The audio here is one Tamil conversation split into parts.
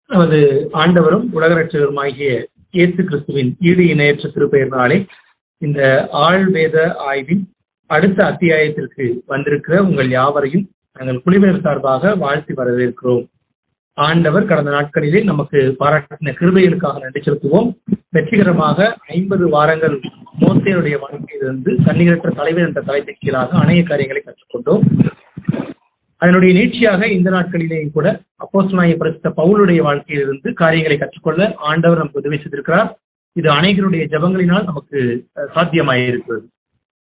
நமது ஆண்டவரும் உலக ரட்சகருமாகிய இயேசு கிறிஸ்துவின் ஈடு இணையற்ற திருப்பெயர்னாலே இந்த ஆழ்வேத ஆய்வின் அடுத்த அத்தியாயத்திற்கு வந்திருக்கிற உங்கள் யாவரையும் நாங்கள் குழுவினர் சார்பாக வாழ்த்தி வரவேற்கிறோம். ஆண்டவர் கடந்த நாட்களிலே நமக்கு பாராட்டின கிருபைகளுக்காக நன்றி செலுத்துவோம். வெற்றிகரமாக 50 வாரங்கள் மோசேயுடைய வாழ்க்கையிலிருந்து தண்ணீரற்ற தலைவர் என்ற தலைப்பின் கீழாக அநேக காரியங்களை கற்றுக்கொண்டோம். அதனுடைய நீட்சியாக இந்த நாட்களிலேயும் கூட அப்போஸ்தலனாகிய பரிசுத்த பவுலுடைய வாழ்க்கையிலிருந்து காரியங்களை கற்றுக்கொள்ள ஆண்டவர் நமக்கு உதவி செய்திருக்கிறார். இது அநேகருடைய ஜெபங்களினால் நமக்கு சாத்தியமாயிருக்கிறது.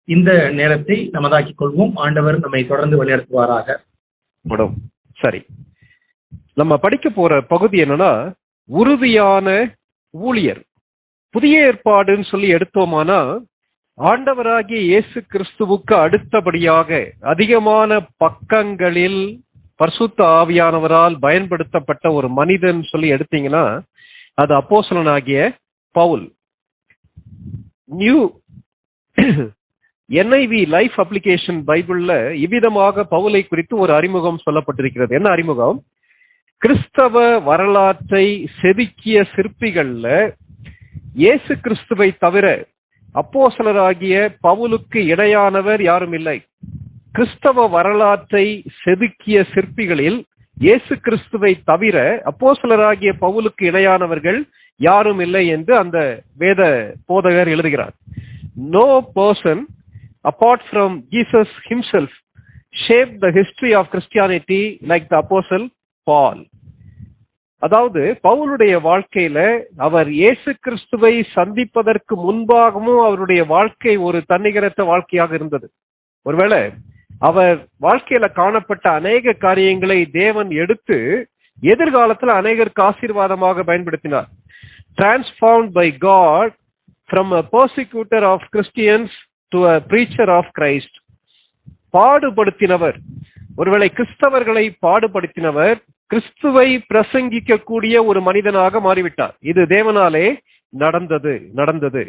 இந்த நேரத்தை நமதாக்கிக் கொள்வோம். ஆண்டவர் நம்மை தொடர்ந்து வழிநடத்துவாராக. சரி, நம்ம படிக்க போற பகுதி என்னன்னா, உறுதியான ஊழியர். புதிய ஏற்பாடுன்னு சொல்லி எடுத்தோமானா, ஆண்டவராகிய இயேசு கிறிஸ்துவுக்கு அடுத்தபடியாக அதிகமான பக்கங்களில் பரிசுத்த ஆவியானவரால் பயன்படுத்தப்பட்ட ஒரு மனிதன் சொல்லி எடுத்தீங்கன்னா அது அப்போஸ்தலனாகிய Paul. New NIV life application பைபிள்ல இவ்விதமாக பவுலை குறித்து ஒரு அறிமுகம் சொல்லப்பட்டிருக்கிறது. என்ன அறிமுகம்? கிறிஸ்தவ வரலாற்றை செதுக்கிய சிற்பிகள்ல இயேசு கிறிஸ்துவை தவிர அப்போஸ்தலராகிய பவுலுக்கு இணையானவர் யாரும் இல்லை. கிறிஸ்தவ வரலாற்றை செதுக்கிய சிற்பிகளில் இயேசு கிறிஸ்துவை தவிர அப்போஸ்தலராகிய பவுலுக்கு இணையானவர்கள் யாரும் இல்லை என்று அந்த வேத போதகர் எழுதுகிறார். No person apart from Jesus himself shaped the history of Christianity like the apostle Paul. அதாவது பவுலுடைய வாழ்க்கையில அவர் இயேசு கிறிஸ்துவை சந்திப்பதற்கு முன்பாகவும் அவருடைய வாழ்க்கை ஒரு தன்னிகரற்ற வாழ்க்கையாக இருந்தது. ஒருவேளை அவர் வாழ்க்கையில காணப்பட்ட அநேக காரியங்களை தேவன் எடுத்து எதிர்காலத்துல அநேகருக்கு ஆசீர்வாதமாக பயன்படுத்தினார். Transformed by God from a persecutor of Christians to a preacher of Christ. பாடுபடுத்தினவர், ஒருவேளை கிறிஸ்தவர்களை பாடுபடுத்தினவர் கிறிஸ்துவை பிரசங்கிக்க கூடிய ஒரு மனிதனாக மாறிவிட்டார். இது தேவனாலே நடந்தது.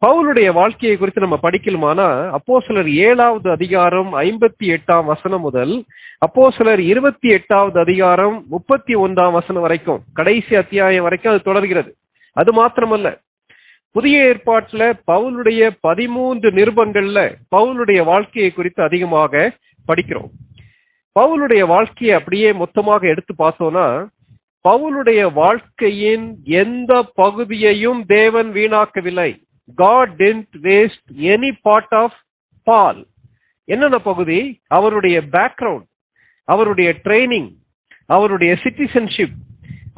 பவுலுடைய வாழ்க்கையை குறித்து நம்ம படிக்கலுமானா, அப்போஸ்தலர் 7வது அதிகாரம் 58ஆம் வசனம் முதல் அப்போஸ்தலர் 28வது அதிகாரம் 31ஆம் வசனம் வரைக்கும், கடைசி அத்தியாயம் வரைக்கும் அது தொடர்கிறது. அது மாத்திரமல்ல, புதிய ஏற்பாட்டுல பவுலுடைய 13 நிருபங்கள்ல பவுலுடைய வாழ்க்கையை குறித்து அதிகமாக படிக்கிறோம். பவுலுடைய வாழ்க்கையை அப்படியே மொத்தமாக எடுத்து பார்த்தோம்னா, பவுலுடைய வாழ்க்கையின் எந்த பகுதியையும் தேவன் வீணாக்கவில்லை. God didn't waste any part of Paul. என்னென்ன பகுதி? அவருடைய பேக்ரவுண்ட், அவருடைய ட்ரைனிங், அவருடைய சிட்டிசன்ஷிப்,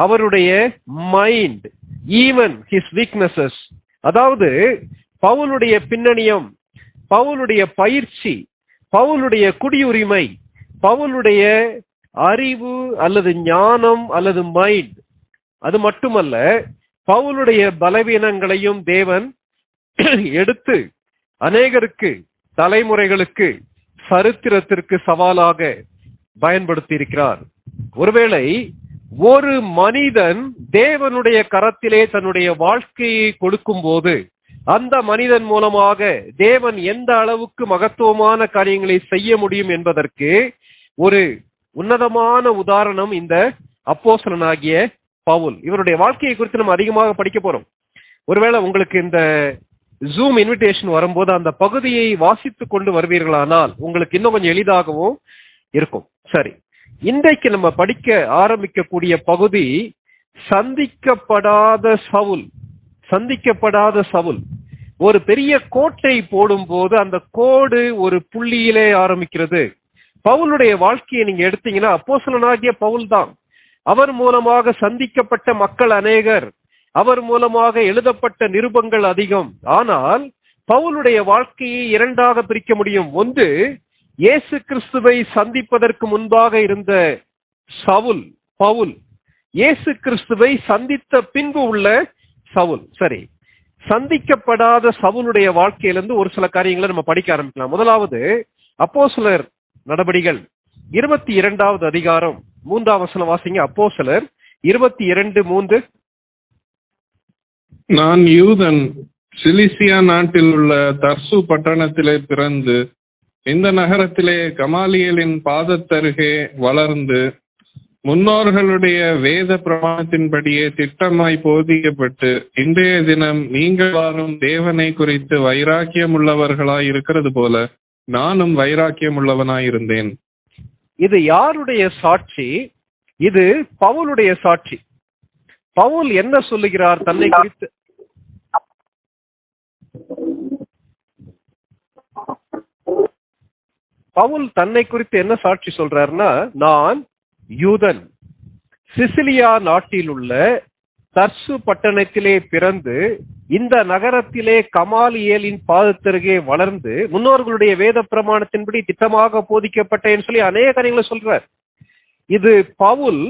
அவருடைய மைண்ட், ஈவன் his weaknesses. அதாவது பவுலுடைய பின்னணியம், பவுலுடைய பயிற்சி, பவுலுடைய குடியுரிமை, பவுலுடைய அறிவு அல்லது ஞானம் அல்லது மைண்ட், அது மட்டுமல்ல பவுலுடைய பலவீனங்களையும் தேவன் எடுத்து அநேகருக்கு, தலைமுறைகளுக்கு, சரித்திரத்திற்கு சவாலாக பயன்படுத்தி இருக்கிறார். ஒருவேளை ஒரு மனிதன் தேவனுடைய கரத்திலே தன்னுடைய வாழ்க்கையை கொடுக்கும் போது அந்த மனிதன் மூலமாக தேவன் எந்த அளவுக்கு மகத்துவமான காரியங்களை செய்ய முடியும் என்பதற்கு ஒரு உன்னதமான உதாரணம் இந்த அப்போஸ்தலனாகிய பவுல். இவருடைய வாழ்க்கையை குறித்து நம்ம அதிகமாக படிக்க போறோம். ஒருவேளை உங்களுக்கு இந்த ஜூம் இன்விடேஷன் வரும்போது அந்த பகுதியை வாசித்து கொண்டு வருவீர்களானால் உங்களுக்கு இன்னும் கொஞ்சம் எளிதாகவும் இருக்கும். சரி, இன்றைக்கு நம்ம படிக்க ஆரம்பிக்கக்கூடிய பகுதி சந்திக்கப்படாத சவுல். ஒரு பெரிய கோட்டை போடும் போது அந்த கோடு ஒரு புள்ளியிலே ஆரம்பிக்கிறது. பவுலுடைய வாழ்க்கையை நீங்க எடுத்தீங்கன்னா அப்போஸ்தலனாகிய பவுல் தான். அவர் மூலமாக சந்திக்கப்பட்ட மக்கள் அநேகர், அவர் மூலமாக எழுதப்பட்ட நிருபங்கள் அதிகம். ஆனால் பவுலுடைய வாழ்க்கையை இரண்டாக பிரிக்க முடியும். ஒன்று, இயேசு கிறிஸ்துவை சந்திப்பதற்கு முன்பாக இருந்த பவுல், இயேசு கிறிஸ்துவை சந்தித்த பின்பு உள்ள சவுல். சரி, சந்திக்கப்படாத சவுலுடைய வாழ்க்கையிலிருந்து ஒரு சில காரியங்களை நம்ம படிக்க ஆரம்பிக்கலாம். முதலாவது, அப்போஸ்தலர் நடபடிகள் 22வது அதிகாரம் 3ஆம் வசனம் வாசிங்க. அப்போஸ்தலர் 22:3. நான் யூதன், சிலிசியா நாட்டில் உள்ள தர்சு பட்டணத்திலே பிறந்து இந்த நகரத்திலே கமாலியலின் பாதத்தருகே வளர்ந்து முன்னோர்களுடைய வேத பிரமாணத்தின்படியே திட்டமாய் போதிக்கப்பட்டு இன்றைய தினம் நீங்கள் வாரும் தேவனை குறித்து வைராக்கியம் உள்ளவர்களாய் இருக்கிறது போல நானும் வைராக்கியம் உள்ளவனாய் இருந்தேன். இது யாருடைய சாட்சி? இது பவுலுடைய சாட்சி. பவுல் என்ன சொல்லுகிறார் தன்னை குறித்து? பவுல் தன்னை குறித்து என்ன சாட்சி சொல்றாருன்னா, நான் யூதன், சிசிலியா நாட்டில் உள்ள தர்சு பட்டணத்திலே பிறந்து இந்த நகரத்திலே கமாலியேலின் பாதத்தருகே வளர்ந்து முன்னோர்களுடைய வேத பிரமாணத்தின்படி திட்டமாக போதிக்கப்பட்டேன்னு சொல்லி அநேக காரியங்களை சொல்றார். இது பவுல்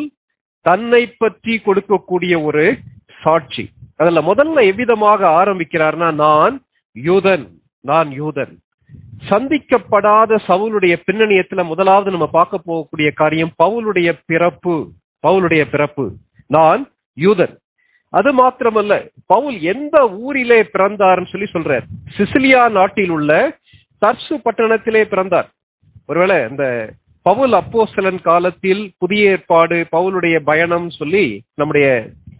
தன்னை பற்றி கொடுக்கக்கூடிய ஒரு சாட்சி. அதுல முதல்ல எவ்விதமாக ஆரம்பிக்கிறார்னா, நான் யூதன். சந்திக்கப்படாத சவுலுடைய பின்னணியத்துல முதலாவது நம்ம பார்க்க போகக்கூடிய காரியம் பவுலுடைய பிறப்பு. நான் யூதன். அது மாத்திரமல்ல, பவுல் எந்த ஊரிலே பிறந்தார்னு சொல்லி சொல்றார். சிசிலியா நாட்டில் உள்ள தர்சு பட்டணத்திலே பிறந்தார். ஒருவேளை இந்த பவுல் அப்போஸ்தலன் காலத்தில் புதிய ஏற்பாடு பவுலுடைய பயணம் சொல்லி நம்முடைய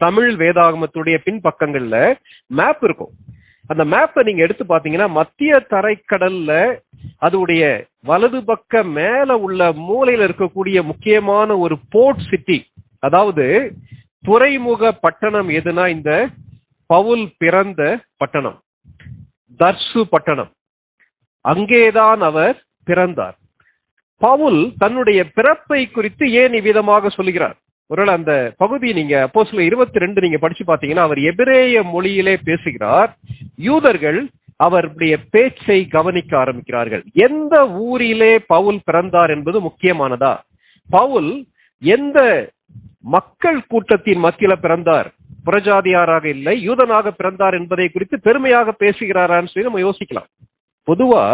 தமிழ் வேதாகமத்துடைய பின்பக்கங்கள்ல மேப் இருக்கும். அந்த மேப்பை நீங்க எடுத்து பாத்தீங்கன்னா மத்திய தரைக்கடல்ல அதோடைய வலது பக்க மேல உள்ள மூலையில இருக்கக்கூடிய முக்கியமான ஒரு போர்ட் சிட்டி, அதாவது துறைமுக பட்டணம் எதுனா இந்த பவுல் பிறந்த பட்டணம், தர்சு பட்டணம். அங்கேதான் அவர் பிறந்தார். பவுல் தன்னுடைய பிறப்பை குறித்து ஏன் இவ்விதமாக சொல்லுகிறார்? ஒருவேளை அந்த பகுதி நீங்க அப்போஸ்தலர் 22 நீங்க படிச்சு பாத்தீங்கன்னா, அவர் எபிரேய மொழியிலே பேசுகிறார். யூதர்கள் அவருடைய பேச்சை கவனிக்க ஆரம்பிக்கிறார்கள். எந்த ஊரிலே பவுல் பிறந்தார் என்பது முக்கியமானதா? பவுல் எந்த மக்கள் கூட்டத்தின் மத்தியில பிறந்தார்? புறஜாதியாராக இல்லை, யூதனாக பிறந்தார் என்பதை குறித்து பெருமையாக பேசுகிறாரான்னு சொல்லி நம்ம யோசிக்கலாம். பொதுவா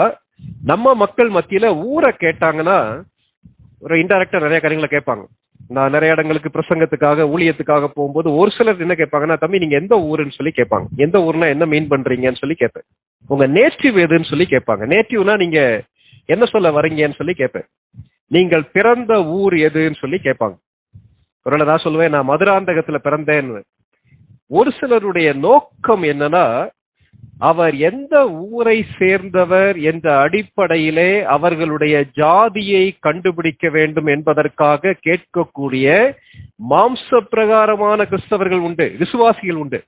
நம்ம மக்கள் மத்தியில ஊரை கேட்டாங்கன்னா ஒரு இன்டைரக்டா நிறைய காரியங்களை கேட்பாங்க. நான் நிறைய இடங்களுக்கு பிரசங்கத்துக்காக ஊழியத்துக்காக போகும்போது ஒரு சிலர் என்ன கேட்பாங்கன்னா, தம்பி நீங்க எந்த ஊருன்னு சொல்லி கேட்பாங்க. எந்த ஊர்னா என்ன மீன் பண்றீங்கன்னு சொல்லி கேட்பேன். உங்க நேட்டிவ் எதுன்னு சொல்லி கேட்பாங்க. நேட்டிவ்னா நீங்க என்ன சொல்ல வரீங்கன்னு சொல்லி கேட்பேன். நீங்கள் பிறந்த ஊர் எதுன்னு சொல்லி கேட்பாங்க. ஒருவேளை நான் சொல்லுவேன், நான் மதுராந்தகத்துல பிறந்தேன்னு. ஒரு சிலருடைய நோக்கம் என்னன்னா, அவர் எந்த ஊரை சேர்ந்தவர் என்ற அடிப்படையிலே அவர்களுடைய ஜாதியை கண்டுபிடிக்க வேண்டும் என்பதற்காக கேட்கக்கூடிய மாம்ச பிரகாரமான கிறிஸ்தவர்கள் உண்டு, விசுவாசிகள் உண்டு.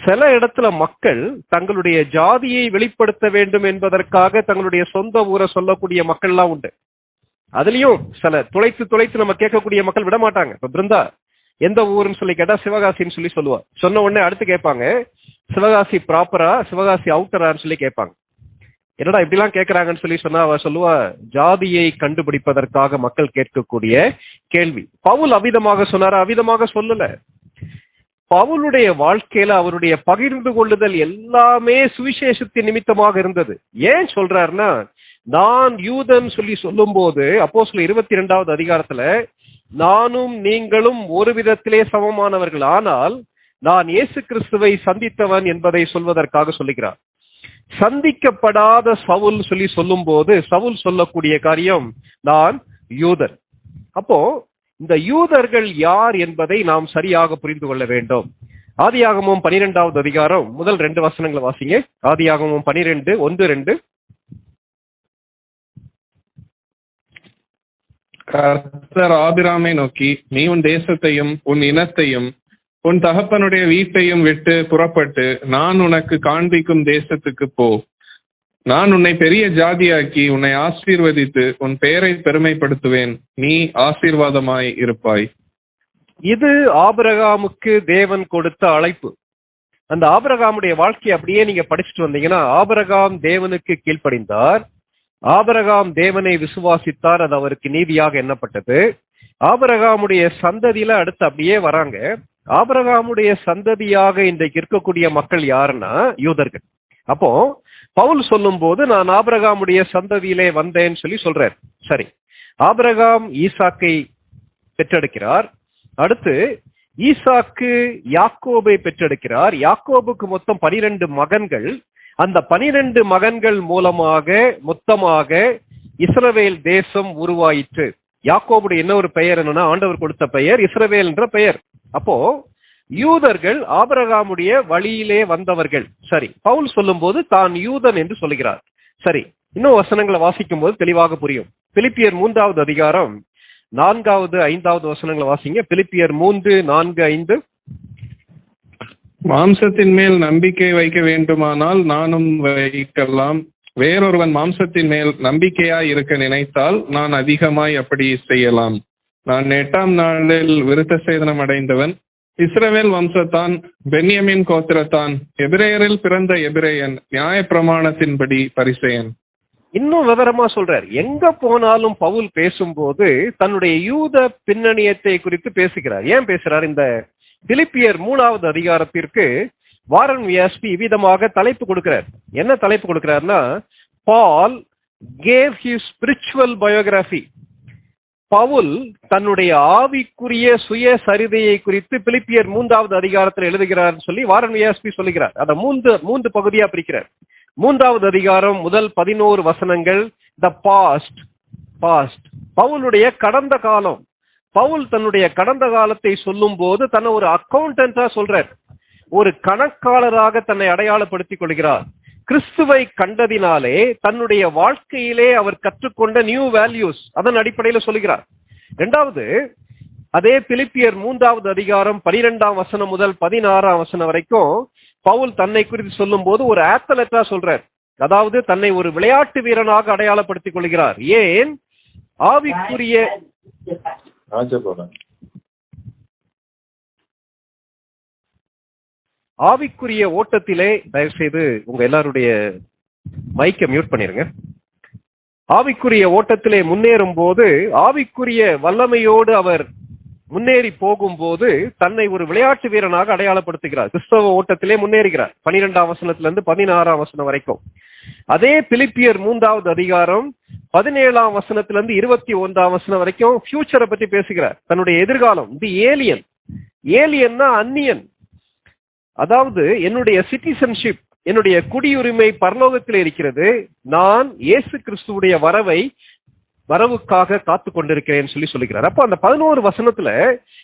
சில இடத்துல மக்கள் தங்களுடைய ஜாதியை வெளிப்படுத்த வேண்டும் என்பதற்காக தங்களுடைய சொந்த ஊரை சொல்லக்கூடிய மக்கள்லாம் உண்டு. அதுலயும் சில துளைத்து நம்ம கேட்கக்கூடிய மக்கள் விட மாட்டாங்க. இப்ப பிருந்தா எந்த ஊருன்னு சொல்லி கேட்டா சிவகாசின்னு சொல்லி சொல்லுவா. சொன்ன உடனே அடுத்து கேட்பாங்க, சிவகாசி ப்ராப்பரா சிவகாசி அவுட்டரான்னு சொல்லி கேட்பாங்க. என்னடா இப்படிலாம் கேட்கறாங்கன்னு சொல்லி சொன்னா அவ சொல்லுவா, ஜாதியை கண்டுபிடிப்பதற்காக மக்கள் கேட்கக்கூடிய கேள்வி. பவுல் அவிதமாக சொன்னாரா? அவிதமாக சொல்லல. பவுலுடைய வாழ்க்கையில அவருடைய பகிர்ந்து கொள்ளுதல் எல்லாமே சுவிசேஷத்தின் நிமித்தமாக இருந்தது. ஏன் சொல்றாருன்னா, நான் யூதன் சொல்லி சொல்லும் போது அப்போஸ்தலர் 22வது அதிகாரத்துல நானும் நீங்களும் ஒரு விதத்திலே சமமானவர்கள், ஆனால் நான் இயேசு கிறிஸ்துவை சந்தித்தவன் என்பதை சொல்வதற்காக சொல்லுகிறார். சந்திக்கப்படாத சவுல் சொல்லி சொல்லும் போது சவுல் சொல்லக்கூடிய காரியம், நான் யூதன். அப்போ இந்த யூதர்கள் யார் என்பதை நாம் சரியாக புரிந்து கொள்ள வேண்டும். ஆதியாகமம் 12வது அதிகாரம் முதல் 2 வசனங்களை வாசிங்க. ஆதியாகமம் 12:1-2. கர்த்தர் ஆபிராமை நோக்கி, நீ உன் தேசத்தையும் உன் இனத்தையும் உன் தகப்பனுடைய வீட்டையும் விட்டு புறப்பட்டு நான் உனக்கு காண்பிக்கும் தேசத்துக்கு போ. நான் உன்னை பெரிய ஜாதியாக்கி உன்னை ஆசீர்வதித்து உன் பெயரை பெருமைப்படுத்துவேன். நீ ஆசீர்வாதமாய் இருப்பாய். இது ஆபிரகாமுக்கு தேவன் கொடுத்த அழைப்பு. அந்த ஆபிரகாமுடைய வாழ்க்கையை அப்படியே நீங்க படிச்சுட்டு வந்தீங்கன்னா, ஆபிரகாம் தேவனுக்கு கீழ்ப்படிந்தார், ஆபிரகாம் தேவனை விசுவாசித்தார், அது அவருக்கு நீதியாக எண்ணப்பட்டது. ஆபிரகாமுடைய சந்ததியில அடுத்து அப்படியே வராங்க. ஆபிரகாமுடைய சந்ததியாக இன்றைக்கு இருக்கக்கூடிய மக்கள் யாருன்னா யூதர்கள். அப்போ பவுல் சொல்லும் போது நான் ஆபிரகாமுடைய சந்ததியிலே வந்தேன்னு சொல்லி சொல்றார். சரி, ஆபிரகாம் ஈசாக்கை பெற்றெடுக்கிறார். அடுத்து ஈசாக்கு யாக்கோபை பெற்றெடுக்கிறார். யாக்கோபுக்கு மொத்தம் 12 மகன்கள். அந்த 12 மகன்கள் மூலமாக மொத்தமாக இஸ்ரவேல் தேசம் உருவாயிற்று. யாக்கோபுடைய இன்னொரு பெயர் என்னன்னா, ஆண்டவர் கொடுத்த பெயர் இஸ்ரவேல் என்ற பெயர். அப்போ யூதர்கள் ஆபிரகாமுடைய வழியிலே வந்தவர்கள். சரி, பவுல் சொல்லும் போது தான் யூதன் என்று சொல்லுகிறார். சரி, இன்னும் வசனங்களை வாசிக்கும் போது தெளிவாக புரியும். பிலிப்பியர் 3வது அதிகாரம் 4வது 5வது வசனங்களை வாசிங்க. பிலிப்பியர் 3, 4, 5. மாம்சத்தின் மேல் நம்பிக்கை வைக்க வேண்டுமானால் நானும் வைக்கலாம். வேறொருவன் மாம்சத்தின் மேல் நம்பிக்கையாய் இருக்க நினைத்தால் நான் அதிகமாய் அப்படி செய்யலாம். நான் 8ஆம் நாளில் விருத்த சேதனம் அடைந்தவன், இஸ்ரவேல் வம்சத்தான், பென்யமின் கோத்திரத்தான், எபிரேயரில் பிறந்த எபிரேயன், நியாய பிரமாணத்தின்படி பரிசேயன். இன்னும் விவரமா சொல்றார். எங்க போனாலும் பவுல் பேசும்போது தன்னுடைய யூத பின்னணியத்தை குறித்து பேசுகிறார். ஏன் பேசுறார்? இந்த பிலிப்பியர் 3வது அதிகாரத்திற்கு வாரன் வியாஸ்பி விதமாக தலைப்பு கொடுக்கிறார். என்ன தலைப்பு கொடுக்கிறார்னா, Paul gave his spiritual biography. பவுல் தன்னுடைய ஆவிக்குரிய சுய சரிதையை குறித்து பிலிப்பியர் 3வது அதிகாரத்தில் எழுதுகிறார் சொல்லி வாரன் வியாஸ்பி சொல்லுகிறார். அதை மூன்று பகுதியா பிரிக்கிறார். 3வது அதிகாரம் முதல் 11 வசனங்கள் த பாஸ்ட். பவுலுடைய கடந்த காலம். பவுல் தன்னுடைய கடந்த காலத்தை சொல்லும் போது தன்னை ஒரு அக்கௌண்டன்டா சொல்றார். ஒரு கணக்காளராக தன்னை அடையாளப்படுத்திக் கொள்கிறார். கிறிஸ்துவை கண்டதினாலே தன்னுடைய வாழ்க்கையிலே அவர் கற்றுக்கொண்ட நியூ வேல்யூஸ், அதன் அடிப்படையில் சொல்லுகிறார். இரண்டாவது, அதே பிலிப்பியர் 3வது அதிகாரம் 12ஆம் வசனம் முதல் 16ஆம் வசனம் வரைக்கும் பவுல் தன்னை குறித்து சொல்லும் போது ஒரு ஆத்லெட்டா சொல்றார். அதாவது தன்னை ஒரு விளையாட்டு வீரனாக அடையாளப்படுத்திக் கொள்கிறார். ஏன்? ஆவிக்குரிய ஓட்டத்திலே, தயவு செய்து உங்க எல்லாருடைய மைக்கை மியூட் பண்ணிருங்க. ஆவிக்குரிய ஓட்டத்திலே முன்னேறும் போது, ஆவிக்குரிய வல்லமையோடு அவர் முன்னேறி போகும்போது தன்னை ஒரு விளையாட்டு வீரனாக அடையாளப்படுத்துகிறார். கிறிஸ்தவ ஓட்டத்திலே முன்னேறுகிறார். 12ஆம் வசனத்திலிருந்து 16ஆம் வசனம் வரைக்கும். அதே பிலிப்பியர் 3வது அதிகாரம் 17ஆம் வசனத்திலிருந்து 21ஆம் வசனம் வரைக்கும் ஃபியூச்சரை பத்தி பேசுகிறார். தன்னுடைய எதிர்காலம். தி ஏலியன்னா அந்நியன். அதாவது என்னுடைய சிட்டிசன்ஷிப், என்னுடைய குடியுரிமை பரலோகத்தில் இருக்கிறது. நான் இயேசு கிறிஸ்துவுடைய வரவுக்காக காத்து கொண்டிருக்கிறேன் சொல்லி சொல்லுகிறார். அப்போ அந்த 11 வசனத்துல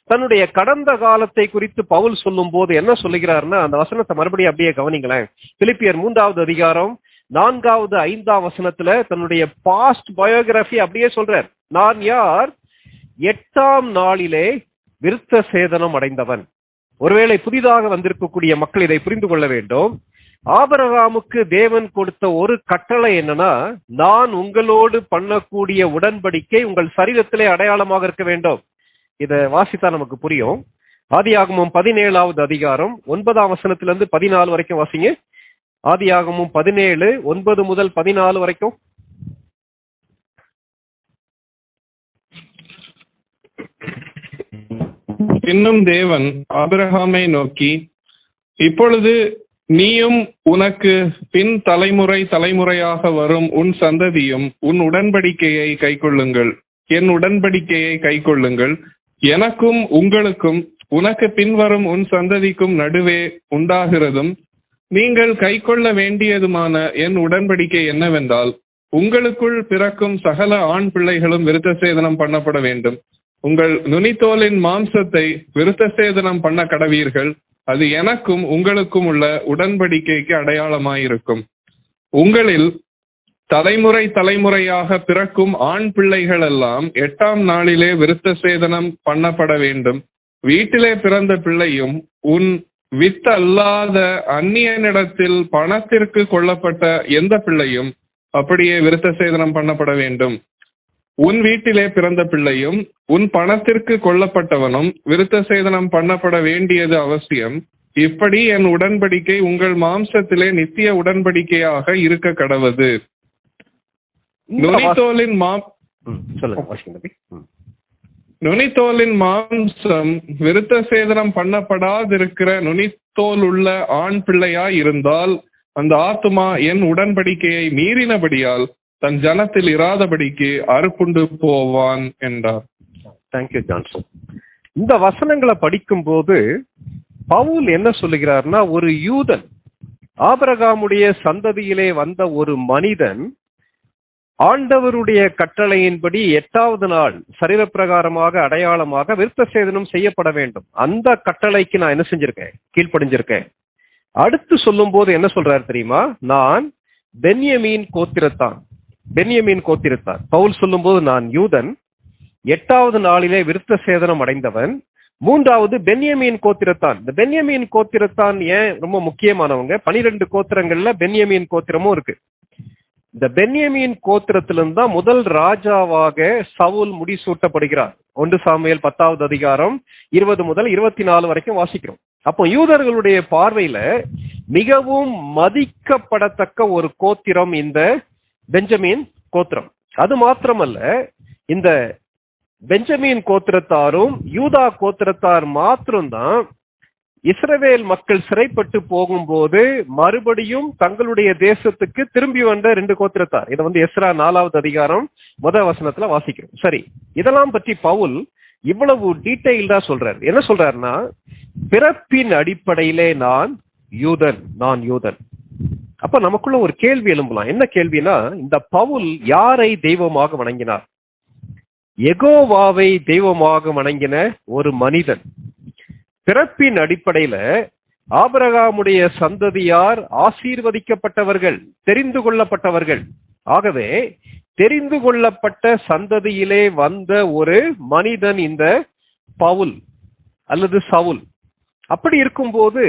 தன்னுடைய கடந்த காலத்தை குறித்து பவுல் சொல்லும் போது என்ன சொல்லுகிறார்னா, அந்த வசனத்தை மறுபடியும் அப்படியே கவனிங்களேன். பிலிப்பியர் 3வது அதிகாரம் 4வது 5ஆம் வசனத்துல தன்னுடைய பாஸ்ட் பயோகிராஃபி அப்படியே சொல்றார். நான் யார்? 8ஆம் நாளிலே விருத்த சேதனம் அடைந்தவன். ஒருவேளை புதிதாக வந்திருக்கக்கூடிய மக்கள் இதை புரிந்து கொள்ள வேண்டும். ஆபிரகாமுக்கு தேவன் கொடுத்த ஒரு கட்டளை என்னன்னா, நான் உங்களோடு பண்ணக்கூடிய உடன்படிக்கை உங்கள் சரீரத்திலே அடையாளமாக இருக்க வேண்டும். இதை வாசித்தா நமக்கு புரியும். ஆதியாகமம் 17வது அதிகாரம் 9ஆம் வசனத்திலிருந்து 14 வரைக்கும் வாசிங்க. ஆதியாகமம் 17, 9 முதல் 14 வரைக்கும். இன்னும் தேவன் ஆபிரகாமை நோக்கி, இப்பொழுது நீயும் உனக்கு பின் தலைமுறையாக வரும் உன் சந்ததியும் உன் உடன்படிக்கையை கைக்கொள்ளுங்கள், என் உடன்படிக்கையை கைக்கொள்ளுங்கள். எனக்கும் உங்களுக்கும் உனக்கு பின்வரும் உன் சந்ததிக்கும் நடுவே உண்டாகிறதும் நீங்கள் கைக்கொள்ள வேண்டியதுமான என் உடன்படிக்கை என்னவென்றால், உங்களுக்குள் பிறக்கும் சகல ஆண் பிள்ளைகளும் விருத்த சேதனம் பண்ணப்பட வேண்டும். உங்கள் நுனித்தோலின் மாம்சத்தை விருத்த சேதனம் பண்ண கடவீர்கள். அது எனக்கும் உங்களுக்கும் உள்ள உடன்படிக்கைக்கு அடையாளமாயிருக்கும். உங்களில் தலைமுறையாக பிறக்கும் ஆண் பிள்ளைகள் எல்லாம் 8ஆம் நாளிலே விருத்த சேதனம் பண்ணப்பட வேண்டும். வீட்டிலே பிறந்த பிள்ளையும் உன் வித்து அல்லாத அந்நியனிடத்தில் பணத்திற்கு கொள்ளப்பட்ட எந்த பிள்ளையும் அப்படியே விருத்த சேதனம் பண்ணப்பட வேண்டும். உன் வீட்டிலே பிறந்த பிள்ளையும் உன் பணத்திற்கு கொல்லப்பட்டவனும் விருத்த சேதனம் பண்ணப்பட வேண்டியது அவசியம். இப்படி என் உடன்படிக்கை உங்கள் மாம்சத்திலே நித்திய உடன்படிக்கையாக இருக்க கடவது. நுனித்தோலின் மாம்சம் விருத்த சேதனம் பண்ணப்படாதிருக்கிற நுனித்தோல் உள்ள ஆண் பிள்ளையாய் இருந்தால் அந்த ஆத்துமா என் உடன்படிக்கையை மீறினபடியால் தன் ஜனத்தில் இராதபடிக்கு அறுப்புண்டு போவான் என்றார். Thank you Johnson. இந்த வசனங்களை படிக்கும் போது பவுல் என்ன சொல்லுகிறார்னா, ஒரு யூதன், ஆபிரகாமுடைய சந்ததியிலே வந்த ஒரு மனிதன் ஆண்டவருடைய கட்டளையின்படி 8வது நாள் சரீரப்பிரகாரமாக அடையாளமாக விருத்த சேதனம் செய்யப்பட வேண்டும். அந்த கட்டளைக்கு நான் என்ன செஞ்சிருக்கேன்? கீழ்ப்படிஞ்சிருக்கேன். அடுத்து சொல்லும் போது என்ன சொல்றாரு தெரியுமா? நான் பென்யமீன் கோத்திரத்தான். பென்யமீன் கோத்திரத்தான். பவுல் சொல்லும் போது நான் யூதன், 8வது நாளிலே விருத்த சேதனம் அடைந்தவன், 3வது பென்யமீன் கோத்திரத்தான். இந்த பென்யமீன் கோத்திரத்தான் ஏன் ரொம்ப முக்கியமானவங்க? 12 கோத்திரங்கள்ல பென்யமீன் கோத்திரமும் இருக்கு. இந்த பென்யமீன் கோத்திரத்திலிருந்து தான் முதல் ராஜாவாக சவுல் முடிசூட்டப்படுகிறார். 1 சாமுவேல் 10வது அதிகாரம் 20 முதல் 24 வரைக்கும் வாசிக்கிறோம். அப்போ யூதர்களுடைய பார்வையில மிகவும் மதிக்கப்படத்தக்க ஒரு கோத்திரம் இந்த பெஞ்சமின் கோத்திரம். அது மாத்திரமல்ல, இந்த பெஞ்சமின் கோத்திரத்தாரும் யூதா கோத்திரத்தார் மாத்திரம்தான் இஸ்ரவேல் மக்கள் சிறைப்பட்டு போகும்போது மறுபடியும் தங்களுடைய தேசத்துக்கு திரும்பி வந்த 2 கோத்திரத்தார். இதை எஸ்ரா 4வது அதிகாரம் 1 வசனத்துல வாசிக்கிறோம். சரி, இதெல்லாம் பற்றி பவுல் இவ்வளவு டீட்டெயில்டா சொல்றாரு. என்ன சொல்றாருன்னா, பிறப்பின் அடிப்படையிலே நான் யூதன். அப்ப நமக்குள்ள ஒரு கேள்வி எழும்பலாம். என்ன கேள்வினா, இந்த பவுல் யாரை தெய்வமாக வணங்கினார்? யெகோவாவை தெய்வமாக வணங்கின ஒரு மனிதன். பிறப்பின் அடிப்படையில ஆபிரகாமுடைய சந்ததியார் ஆசீர்வதிக்கப்பட்டவர்கள், தெரிந்து கொள்ளப்பட்டவர்கள். ஆகவே தெரிந்து கொள்ளப்பட்ட சந்ததியிலே வந்த ஒரு மனிதன் இந்த பவுல் அல்லது சவுல். அப்படி இருக்கும்போது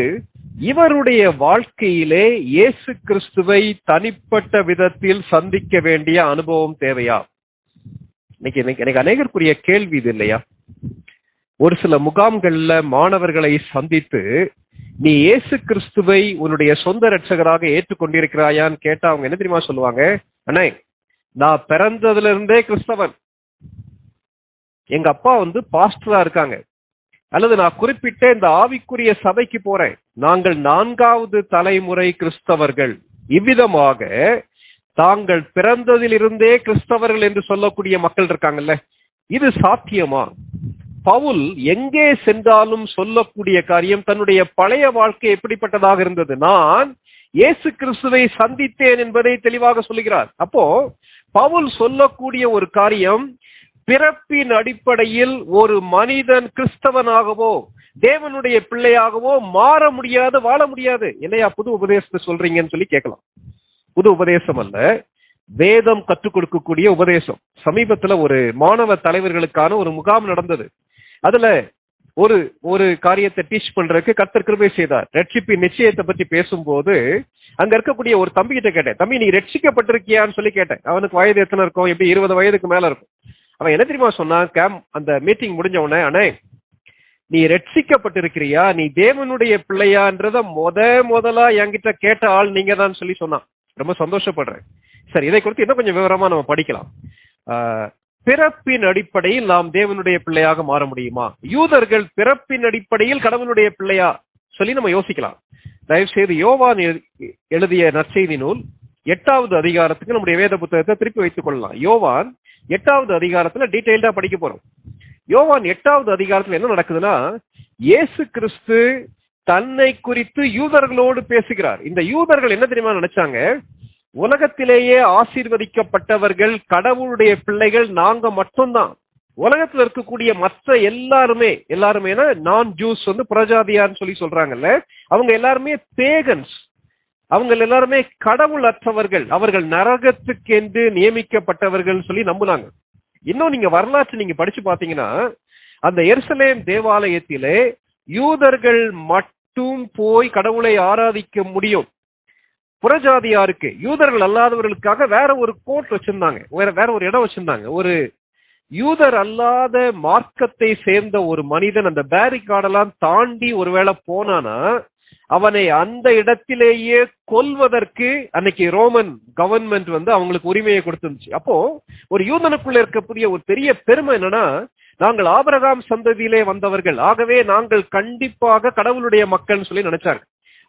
இவருடைய வாழ்க்கையிலே இயேசு கிறிஸ்துவை தனிப்பட்ட விதத்தில் சந்திக்க வேண்டிய அனுபவம் தேவையா? இன்னைக்கு அநேகருக்குரிய கேள்வி இது இல்லையா? ஒரு சில முகாம்கள்ல மாணவர்களை சந்தித்து, நீ இயேசு கிறிஸ்துவை உன்னுடைய சொந்த இரட்சகராக ஏற்றுக்கொண்டிருக்கிறாயான்னு கேட்டா அவங்க என்ன தெரியுமா சொல்லுவாங்க? அண்ணே, நான் பிறந்ததுல இருந்தே கிறிஸ்தவன், எங்க அப்பா பாஸ்டரா இருக்காங்க, அல்லது நான் குறிப்பிட்ட இந்த ஆவிக்குரிய சபைக்கு போறேன், நாங்கள் 4வது தலைமுறை கிறிஸ்தவர்கள். இவ்விதமாக தாங்கள் பிறந்ததிலிருந்தே கிறிஸ்தவர்கள் என்று சொல்லக்கூடிய மக்கள் இருக்காங்கல்ல. இது சாத்தியமா? பவுல் எங்கே சென்றாலும் சொல்லக்கூடிய காரியம் தன்னுடைய பழைய வாழ்க்கை எப்படிப்பட்டதாக இருந்தது. நான் இயேசு கிறிஸ்துவை சந்தித்தேன் என்பதை தெளிவாக சொல்லுகிறார். அப்போ பவுல் சொல்லக்கூடிய ஒரு காரியம், பிறப்பின் அடிப்படையில் ஒரு மனிதன் கிறிஸ்தவனாகவோ தேவனுடைய பிள்ளையாகவோ மாற முடியாது, வாழ முடியாது. என்னையா புது உபதேசத்தை சொல்றீங்கன்னு சொல்லி கேட்கலாம். புது உபதேசம் அல்ல, வேதம் கற்றுக் கொடுக்கக்கூடிய உபதேசம். சமீபத்துல ஒரு மாணவ தலைவர்களுக்கான ஒரு முகாம் நடந்தது. அதுல ஒரு காரியத்தை டீச் பண்றதுக்கு கர்த்தர் கிருபை செய்தார். ரட்சிப்பின் நிச்சயத்தை பற்றி பேசும்போது அங்க இருக்கக்கூடிய ஒரு தம்பி கிட்ட கேட்டேன், தம்பி நீ ரட்சிக்கப்பட்டிருக்கியான்னு சொல்லி கேட்டேன். அவனுக்கு வயது எத்தனை இருக்கும்? எப்படி 20 வயதுக்கு மேல இருக்கும். அவன் என்ன தெரியுமா சொன்னான்? அந்த மீட்டிங் முடிஞ்ச உடனே, அண்ணே நீ ரட்சிக்கப்பட்டிருக்கிறியா, நீ தேவனுடைய பிள்ளையான்றத முதலா என்கிட்ட கேட்ட ஆள் நீங்க தான் சொல்லி சொன்னான். ரொம்ப சந்தோஷப்படுறேன். சரி, இதை குறித்து இன்னும் கொஞ்சம் விவரமா நம்ம படிக்கலாம். பிறப்பின் அடிப்படையில் நாம் தேவனுடைய பிள்ளையாக மாற முடியுமா? யூதர்கள் பிறப்பின் அடிப்படையில் கடவுளுடைய பிள்ளையா சொல்லி நம்ம யோசிக்கலாம். தயவு செய்து யோவான் எழுதிய நற்செய்தி நூல் 8வது அதிகாரத்துக்கு நம்முடைய வேத புத்தகத்தை திருப்பி வைத்துக் கொள்ளலாம். யோவான் 8வது அதிகாரத்துல டீடைல்டா படிக்க போறோம். யோவான் 8வது அதிகாரத்துல என்ன நடக்குதுன்னா, இயேசு கிறிஸ்து தன்னை குறித்து யூதர்களோடு பேசுகிறார். இந்த யூதர்கள் என்ன தெரியுமா நினைச்சாங்க? உலகத்திலேயே ஆசீர்வதிக்கப்பட்டவர்கள், கடவுளுடைய பிள்ளைகள் நாங்க மட்டும்தான். உலகத்துல இருக்கக்கூடிய மற்ற எல்லாருமே நான் ஜூஸ் புறஜாதியார்னு சொல்லி சொல்றாங்கல்ல, அவங்க எல்லாருமே பேகன்ஸ், அவங்க எல்லாருமே கடவுள் அற்றவர்கள், அவர்கள் நரகத்துக்கென்று நியமிக்கப்பட்டவர்கள் சொல்லி நம்புனாங்க. இன்னும் நீங்க வரலாற்று நீங்க படிச்சு பாத்தீங்கன்னா, அந்த எருசலேம் தேவாலயத்திலே யூதர்கள் மட்டும் போய் கடவுளை ஆராதிக்க முடியும். புறஜாதியாருக்கு, யூதர்கள் அல்லாதவர்களுக்காக வேற ஒரு கோட் வச்சிருந்தாங்க, வேற ஒரு இடம் வச்சிருந்தாங்க. ஒரு யூதர் அல்லாத மார்க்கத்தை சேர்ந்த ஒரு மனிதன் அந்த பேரிகார்டெல்லாம் தாண்டி ஒருவேளை போனானா அவனை அந்த இடத்திலேயே கொல்வதற்கு அன்னைக்கு ரோமன் கவர்மெண்ட் அவங்களுக்கு உரிமையை கொடுத்துருந்துச்சு. அப்போ ஒரு யூதனுக்குள்ள இருக்கக்கூடிய ஒரு பெரிய பெருமை என்னன்னா, நாங்கள் ஆபிரகாம் சந்ததியிலே வந்தவர்கள், ஆகவே நாங்கள் கண்டிப்பாக கடவுளுடைய மக்கள்னு சொல்லி நினைச்சாங்க.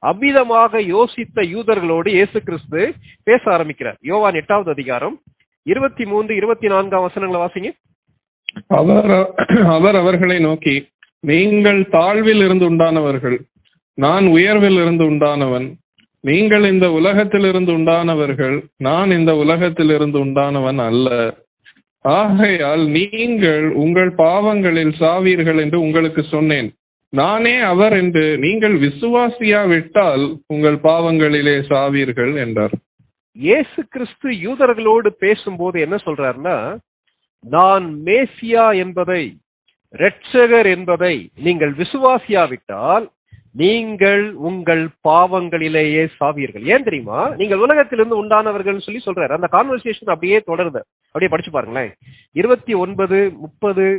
அவ்விதமாக யோசித்த யூதர்களோடு இயேசு கிறிஸ்து பேச ஆரம்பிக்கிறார். யோவான் 8வது அதிகாரம் 23, 24 வசனங்களை வாசிங்க. அவர் அவர்களை நோக்கி, நீங்கள் தாழ்வில் இருந்து உண்டானவர்கள், நான் உயர்வில் இருந்து உண்டானவன். நீங்கள் இந்த உலகத்திலிருந்து உண்டானவர்கள், நான் இந்த உலகத்திலிருந்து உண்டானவன் அல்ல. ஆகையால் நீங்கள் உங்கள் பாவங்களில் சாவீர்கள் என்று உங்களுக்கு சொன்னேன். நானே அவர் என்று நீங்கள் விசுவாசியாவிட்டால் உங்கள் பாவங்களிலே சாவீர்கள் என்றார். இயேசு கிறிஸ்து யூதர்களோடு பேசும்போது என்ன சொல்றாருன்னா, நான் மேசியா என்பதை, இரட்சகர் என்பதை நீங்கள் விசுவாசியாவிட்டால் நீங்கள் உங்கள் பாவங்களிலேயே சாவீர்கள். ஏன் தெரியுமா? நீங்கள் உலகத்திலிருந்து உண்டானவர்கள் சொல்லி சொல்றாரு. அந்த கான்வர்சேஷன் அப்படியே தொடருது. அப்படியே படிச்சு பாருங்களேன். 29, 30,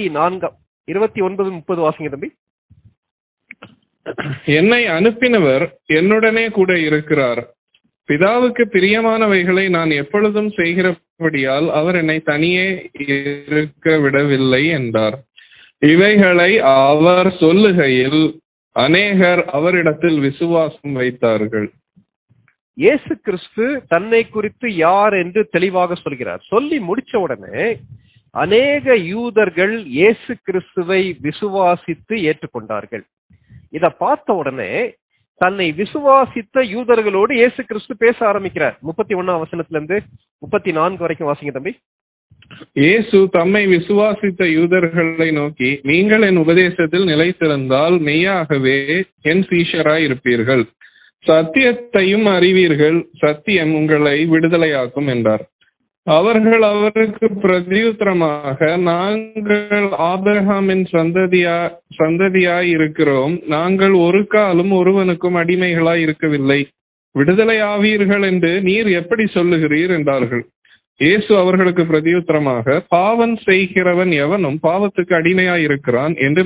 34, 29, 30 வாசிங்க தம்பி. என்னை அனுப்பினவர் என்னுடனே கூட இருக்கிறார். பிதாவுக்கு பிரியமானவைகளை நான் எப்பொழுதும் செய்கிறபடியால் அவர் என்னை தனியே இருக்க விடவில்லை என்றார். இவைகளை அவர் சொல்லுகையில் அநேகர் அவரிடத்தில் விசுவாசம் வைத்தார்கள். இயேசு கிறிஸ்து தன்னை குறித்து யார் என்று தெளிவாக சொல்கிறார். சொல்லி முடிச்ச உடனே அநேக யூதர்கள் இயேசு கிறிஸ்துவை விசுவாசித்து ஏற்றுக்கொண்டார்கள். இத பார்த்த உடனே தன்னை விசுவாசித்த யூதர்களோடு இயேசு கிறிஸ்து பேச ஆரம்பிக்கிறார். 31 வசனத்திலிருந்து 34 வரைக்கும் வாசிங்க தம்பி. இயேசு தம்மை விசுவாசித்த யூதர்களை நோக்கி, நீங்கள் என் உபதேசத்தில் நிலைத்திருந்தால் மெய்யாகவே என் சீஷராய் இருப்பீர்கள், சத்தியத்தையும் அறிவீர்கள், சத்தியம் உங்களை விடுதலையாக்கும் என்றார். அவர்கள் அவருக்கு பிரதியுத்தரமாக, நாங்கள் ஆபிரகாமின் சந்ததியாய் இருக்கிறோம், நாங்கள் ஒரு காலம் ஒருவனுக்கும் அடிமைகளாய் இருக்கவில்லை, விடுதலையாவீர்கள் என்று நீர் எப்படி சொல்லுகிறீர் என்றார்கள். இயேசு அவர்களுக்கு பிரதியுத்தரமாக, பாவம் செய்கிறவன் எவனும் பாவத்துக்கு அடிமையாய் இருக்கிறான் என்று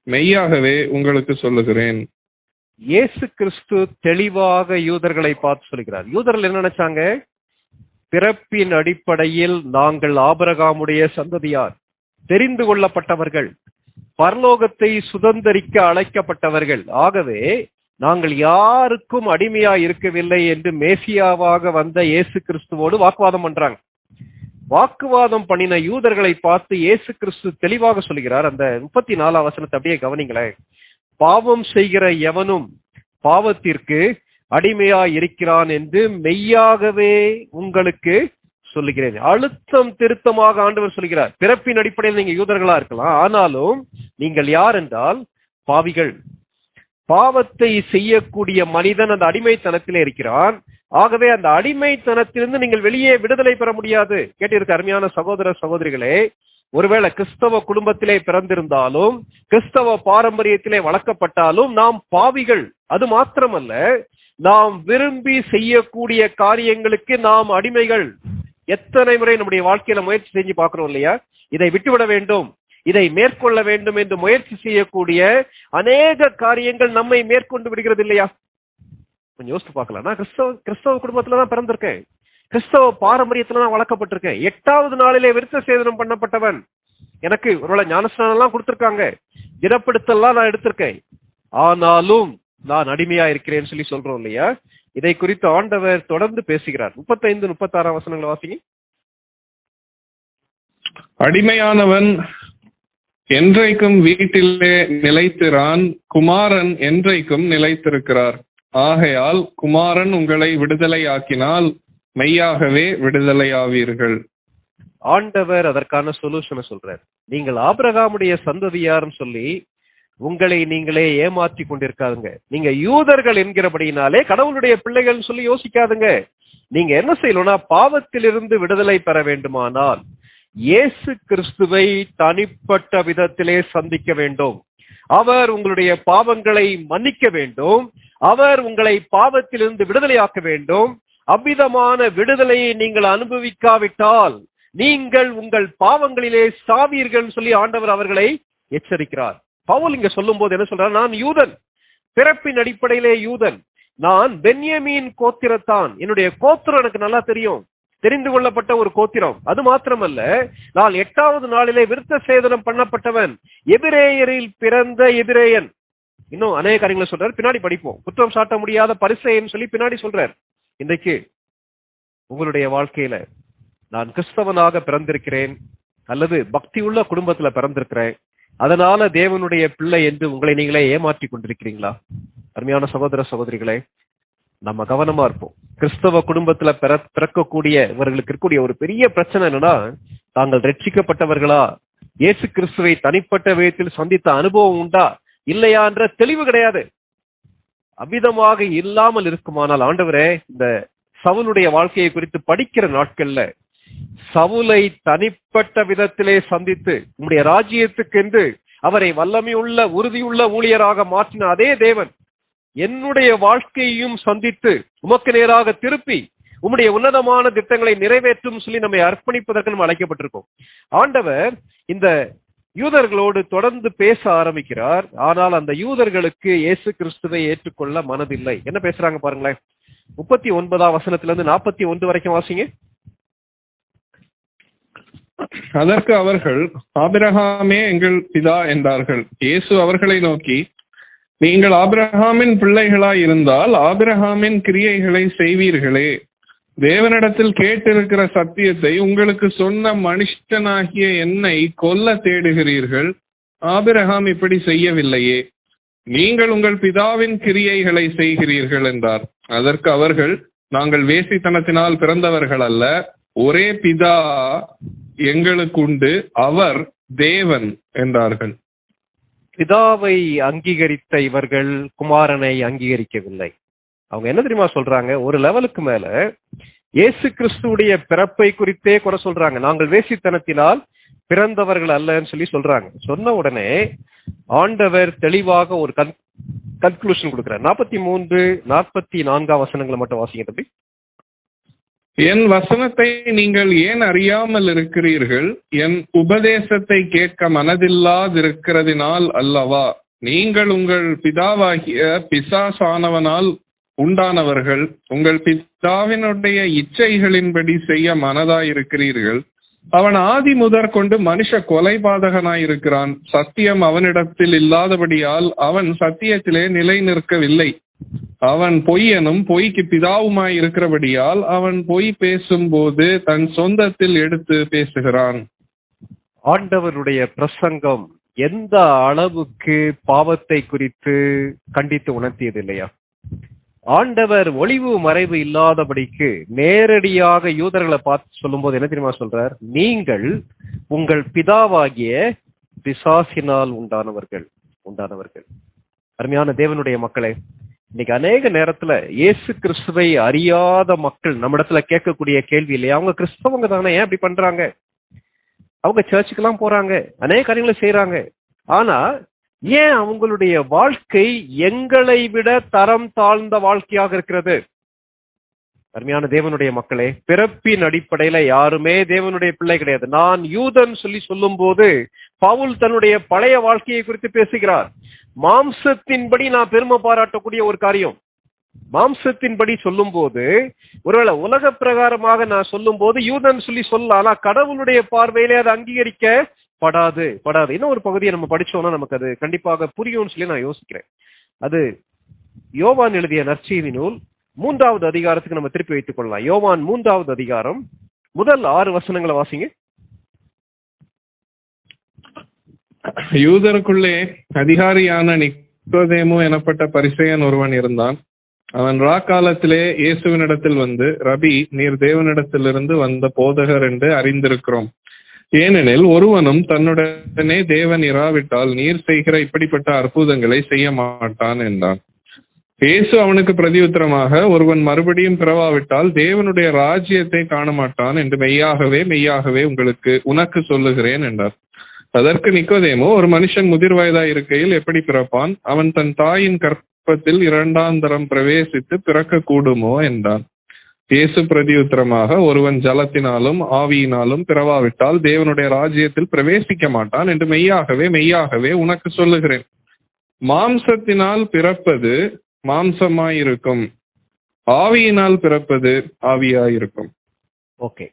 மெய்யாகவே உங்களுக்கு சொல்லுகிறேன். இயேசு கிறிஸ்து தெளிவாக யூதர்களை பார்த்து சொல்கிறார். யூதர்கள் என்ன நினைச்சாங்க? பிறப்பின் அடிப்படையில் நாங்கள் ஆபிரகாமுடைய சந்ததியார், தெரிந்து கொள்ளப்பட்டவர்கள், பரலோகத்தை சுதந்தரிக்க அழைக்கப்பட்டவர்கள், ஆகவே நாங்கள் யாருக்கும் அடிமையா இருக்கவில்லை என்று மேசியாவாக வந்த இயேசு கிறிஸ்துவோடு வாக்குவாதம் பண்றாங்க. வாக்குவாதம் பண்ணின யூதர்களை பார்த்து இயேசு கிறிஸ்து தெளிவாக சொல்கிறார். அந்த 34 வசனத்தை அப்படியே கவனிங்களேன். பாவம் செய்கிற எவனும் பாவத்திற்கு அடிமையா இருக்கிறான் என்று மெய்யாகவே உங்களுக்கு சொல்லுகிறேன். அழுத்தம் திருத்தமாக ஆண்டவர் சொல்கிறார். பிறப்பின் அடிப்படையில் நீங்க யூதர்களா இருக்கலாம், ஆனாலும் நீங்கள் யார் என்றால் பாவிகள். பாவத்தை செய்யக்கூடிய மனிதன் அந்த அடிமைத்தனத்திலே இருக்கிறான். ஆகவே அந்த அடிமைத்தனத்திலிருந்து நீங்கள் வெளியே விடுதலை பெற முடியாது. கேட்டிருக்க அருமையான சகோதர சகோதரிகளே, ஒருவேளை கிறிஸ்தவ குடும்பத்திலே பிறந்திருந்தாலும், கிறிஸ்தவ பாரம்பரியத்திலே வளர்க்கப்பட்டாலும் நாம் பாவிகள். அது மாத்திரமல்ல, நாம் விரும்பி செய்யக்கூடிய காரியங்களுக்கு நாம் அடிமைகள். எத்தனை முறை நம்முடைய வாழ்க்கையில முயற்சி செஞ்சு பார்க்கிறோம் இல்லையா? இதை விட்டுவிட வேண்டும், இதை மேற்கொள்ள வேண்டும் என்று முயற்சி செய்யக்கூடிய அநேக காரியங்கள் நம்மை மேற்கொண்டு விடுகிறது இல்லையா? கொஞ்சம் யோசித்து பார்க்கலாம். நான் கிறிஸ்தவ குடும்பத்துல தான் பிறந்திருக்கேன், கிறிஸ்தவ பாரம்பரியத்துல தான் வளர்க்கப்பட்டிருக்கேன். 8வது நாளிலே விருத்த சேதனம் பண்ணப்பட்டவன். எனக்கு ஒருவேளை ஞானஸ்நானம் எல்லாம் கொடுத்திருக்காங்க, திடப்படுத்தலாம் நான் எடுத்திருக்கேன், ஆனாலும் நான் அடிமையா இருக்கிறேன்னு சொல்லி சொல்றோம் இல்லையா? இதை குறித்து ஆண்டவர் தொடர்ந்து பேசுகிறார். 35, 36 வசனங்களை வாசிங்க. அடிமையானவன் என்றைக்கும் வீட்டிலே நிலைத்திரான், குமாரன் என்றைக்கும் நிலைத்திருக்கிறார். ஆகையால் குமாரன் உங்களை விடுதலையாக்கினால் மெய்யாகவே விடுதலையாவீர்கள். ஆண்டவர் அதற்கான சொல்யூஷனை சொல்றார். நீங்கள் ஆபிரகாமுடைய சந்ததியார்னு சொல்லி உங்களை நீங்களே ஏமாற்றி கொண்டிருக்காதுங்க. நீங்க யூதர்கள் என்கிறபடினாலே கடவுளுடைய பிள்ளைகள் சொல்லி யோசிக்காதுங்க. நீங்க என்ன செய்யணும்னா, பாவத்திலிருந்து விடுதலை பெற வேண்டுமானால் இயேசு கிறிஸ்துவை தனிப்பட்ட விதத்திலே சந்திக்க வேண்டும். அவர் உங்களுடைய பாவங்களை மன்னிக்க வேண்டும். அவர் உங்களை பாவத்திலிருந்து விடுதலையாக்க வேண்டும். அவ்விதமான விடுதலையை நீங்கள் அனுபவிக்காவிட்டால் நீங்கள் உங்கள் பாவங்களிலே சாவீர்கள் சொல்லி ஆண்டவர் அவர்களை எச்சரிக்கிறார். பவுல் இங்க சொல்லும் போது என்ன சொல்றார்? நான் யூதன், பிறப்பின் அடிப்படையிலே யூதன், நான் பென்யமீன் கோத்திரத்தான், என்னுடைய கோத்திரம் எனக்கு நல்லா தெரியும், தெரிந்து கொள்ளப்பட்ட ஒரு கோத்திரம். அது மாத்திரமல்ல, நான் 8வது நாளிலே விருத்த சேதனம் பண்ணப்பட்டவன், எபிரேயரில் பிறந்த எபிரேயன். இன்னும் அநேக காரியங்களை சொல்றாரு, பின்னாடி படிப்போம். குற்றம் சாட்ட முடியாத பரிசேயன் சொல்லி பின்னாடி சொல்றார். இன்றைக்கு உங்களுடைய வாழ்க்கையில நான் கிறிஸ்தவனாக பிறந்திருக்கிறேன் அல்லது பக்தி உள்ள குடும்பத்துல பிறந்திருக்கிறேன், அதனால தேவனுடைய பிள்ளை என்று உங்களை நீங்களே ஏமாற்றி கொண்டிருக்கிறீங்களா? அருமையான சகோதர சகோதரிகளே, நம்ம கவனமா இருப்போம். கிறிஸ்தவ குடும்பத்துல பிறக்கக்கூடிய இவர்களுக்கு இருக்கக்கூடிய ஒரு பெரிய பிரச்சனை என்னன்னா, தாங்கள் ரட்சிக்கப்பட்டவர்களா, இயேசு கிறிஸ்துவை தனிப்பட்ட விதத்தில் சந்தித்த அனுபவம் உண்டா இல்லையா என்ற தெளிவு கிடையாது. அவ்விதமாக இல்லாமல் இருக்குமானால், ஆண்டவரே, இந்த சவுலுடைய வாழ்க்கையை குறித்து படிக்கிற நாட்கள்ல சவுலை தனிப்பட்ட விதத்திலே சந்தித்து உம்முடைய ராஜ்யத்துக்கு என்று அவரை வல்லமையுள்ள உறுதியுள்ள ஊழியராக மாற்றின அதே தேவன் என்னுடைய வாழ்க்கையையும் சந்தித்து உமக்கு நேராக திருப்பி உம்முடைய உன்னதமான திட்டங்களை நிறைவேற்றும் சொல்லி நம்மை அர்ப்பணிப்பதற்கு நம்ம அழைக்கப்பட்டிருக்கோம். ஆண்டவர் இந்த யூதர்களோடு தொடர்ந்து பேச ஆரம்பிக்கிறார். ஆனால் அந்த யூதர்களுக்கு இயேசு கிறிஸ்துவை ஏற்றுக்கொள்ள மனதில்லை. என்ன பேசுறாங்க பாருங்களேன். 39ஆம் வசனத்திலிருந்து 41 வரைக்கும் வாசிங்க. அதற்கு அவர்கள், ஆபிரகாமே எங்கள் பிதா என்றார்கள். இயேசு அவர்களை நோக்கி, நீங்கள் ஆபிரகாமின் பிள்ளைகளாய் இருந்தால் ஆபிரகாமின் கிரியைகளை செய்வீர்களே. தேவனிடத்தில் கேட்டிருக்கிற சத்தியத்தை உங்களுக்கு சொன்ன மனுஷனாகிய என்னை கொல்ல தேடுகிறீர்கள். ஆபிரகாம் இப்படி செய்யவில்லையே, நீங்கள் உங்கள் பிதாவின் கிரியைகளை செய்கிறீர்கள் என்றார். அதற்கு அவர்கள், நாங்கள் வேசித்தனத்தினால் பிறந்தவர்கள் அல்ல, ஒரே பிதா எங்களுக்கு உண்டு, அவர் தேவன் என்றார்கள். பிதாவை அங்கீகரித்த இவர்கள் குமாரனை அங்கீகரிக்கவில்லை. அவங்க என்ன தெரியுமா சொல்றாங்க? ஒரு லெவலுக்கு மேல இயேசு கிறிஸ்துடைய பிறப்பை குறித்தே குறை சொல்றாங்க. நாங்கள் வேசித்தனத்தினால் பிறந்தவர்கள் அல்லன்னு சொல்லி சொல்றாங்க. சொன்ன உடனே ஆண்டவர் தெளிவாக ஒரு கன்க்ளூஷன் கொடுக்கிறார். 43, 44 வசனங்களை மட்டும் வாசிங்க தம்பி. என் வசனத்தை நீங்கள் ஏன் அறியாமல் இருக்கிறீர்கள்? என் உபதேசத்தை கேட்க மனதில்லாதிருக்கிறதினால் அல்லவா? நீங்கள் உங்கள் பிதாவாகிய பிசாசானவனால் உண்டானவர்கள், உங்கள் பிதாவினுடைய இச்சைகளின்படி செய்ய மனதாயிருக்கிறீர்கள். அவன் ஆதி முதற் கொண்டு மனுஷ கொலைபாதகனாயிருக்கிறான். சத்தியம் அவனிடத்தில் இல்லாதபடியால் அவன் சத்தியத்திலே நிலை நிற்கவில்லை. அவன் பொய்யனும் பொய்க்கு பிதாவுமாய் இருக்கிறபடியால் அவன் பொய் பேசும்போது தன் சொந்தத்தில் எடுத்து பேசுகிறான். ஆண்டவருடைய பிரசங்கம் எந்த அளவுக்கு பாவத்தை குறித்து கண்டித்து உணர்த்தியது இல்லையா? ஆண்டவர் ஒளிவு மறைவு இல்லாதபடிக்கு நேரடியாக யூதர்களை பார்த்து சொல்லும் போது என்ன தெரியுமா சொல்றார்? நீங்கள் உங்கள் பிதாவாகிய பிசாசினால் உண்டானவர்கள். அருமையான தேவனுடைய மக்களே, இன்னைக்கு அநேக நேரத்துல இயேசு கிறிஸ்துவை அறியாத மக்கள் நம்ம இடத்துல கேட்கக்கூடிய கேள்வி இல்லையா, அவங்க கிறிஸ்தவங்க தானே, ஏன் இப்படி பண்றாங்க? அவங்க சர்ச்சுக்கெல்லாம் போறாங்க, அநேக காரியங்களை செய்யறாங்க, ஆனா ஏன் அவங்களுடைய வாழ்க்கை எங்களை விட தரம் தாழ்ந்த வாழ்க்கையாக இருக்கிறது? அருமையான தேவனுடைய மக்களே, பிறப்பின் அடிப்படையில யாருமே தேவனுடைய பிள்ளை கிடையாது. நான் யூதன் சொல்லி சொல்லும் போது பவுல் தன்னுடைய பழைய வாழ்க்கையை குறித்து பேசுகிறார். மாம்சத்தின்படி நான் பெருமை பாராட்டக்கூடிய ஒரு காரியம். மாம்சத்தின்படி சொல்லும் போது, ஒருவேளை உலக பிரகாரமாக நான் சொல்லும் போது யூதன் சொல்லி சொல்லலாம், ஆனா கடவுளுடைய பார்வையிலே அது அங்கீகரிக்கப்படாது. இன்னும் ஒரு பகுதியை நம்ம படிச்சோம்னா நமக்கு அது கண்டிப்பாக புரியும்னு சொல்லி நான் யோசிக்கிறேன். அது யோவான் எழுதிய நற்செய்தி நூல் 3வது அதிகாரத்துக்கு நம்ம திருப்பி வைத்துக் கொள்ளலாம். யோவான் 3வது அதிகாரம் முதல் 6 வசனங்களை வாசிங்க. யூதருக்குள்ளே அதிகாரியான நிக்கோதேமு எனப்பட்ட பரிசேயன் ஒருவன் இருந்தான். அவன் ராக்காலத்திலே இயேசுவினிடத்தில் வந்து, ரபி, நீர் தேவனிடத்திலிருந்து வந்த போதகர் என்று அறிந்திருக்கிறோம். ஏனெனில் ஒருவனும் தன்னுடனே தேவன் இராவிட்டால் நீர் செய்கிற இப்படிப்பட்ட அற்புதங்களை செய்ய மாட்டான் என்றான். இயேசு அவனுக்கு பிரதியுத்தரமாக, ஒருவன் மறுபடியும் பிறவாவிட்டால் தேவனுடைய ராஜ்யத்தை காண மாட்டான் என்று மெய்யாகவே மெய்யாகவே உனக்கு சொல்லுகிறேன் என்றார். அதற்கு நிக்கோதேமு, ஒரு மனுஷன் முதிர் வயதாய் இருக்கையில் எப்படி பிறப்பான்? அவன் தன் தாயின் கற்பத்தில் 2ஆம் தரம் பிரவேசித்து பிறக்க கூடுமோ என்றான். இயேசு பிரதியுத்தரமாக, ஒருவன் ஜலத்தினாலும் ஆவியினாலும் பிறவாவிட்டால் தேவனுடைய ராஜ்யத்தில் பிரவேசிக்க மாட்டான் என்று மெய்யாகவே மெய்யாகவே உனக்கு சொல்லுகிறேன். மாம்சத்தினால் பிறப்பது மாம்சமாயிருக்கும், ஆவியினால் பிறப்பது ஆவியாயிருக்கும். ஓகே,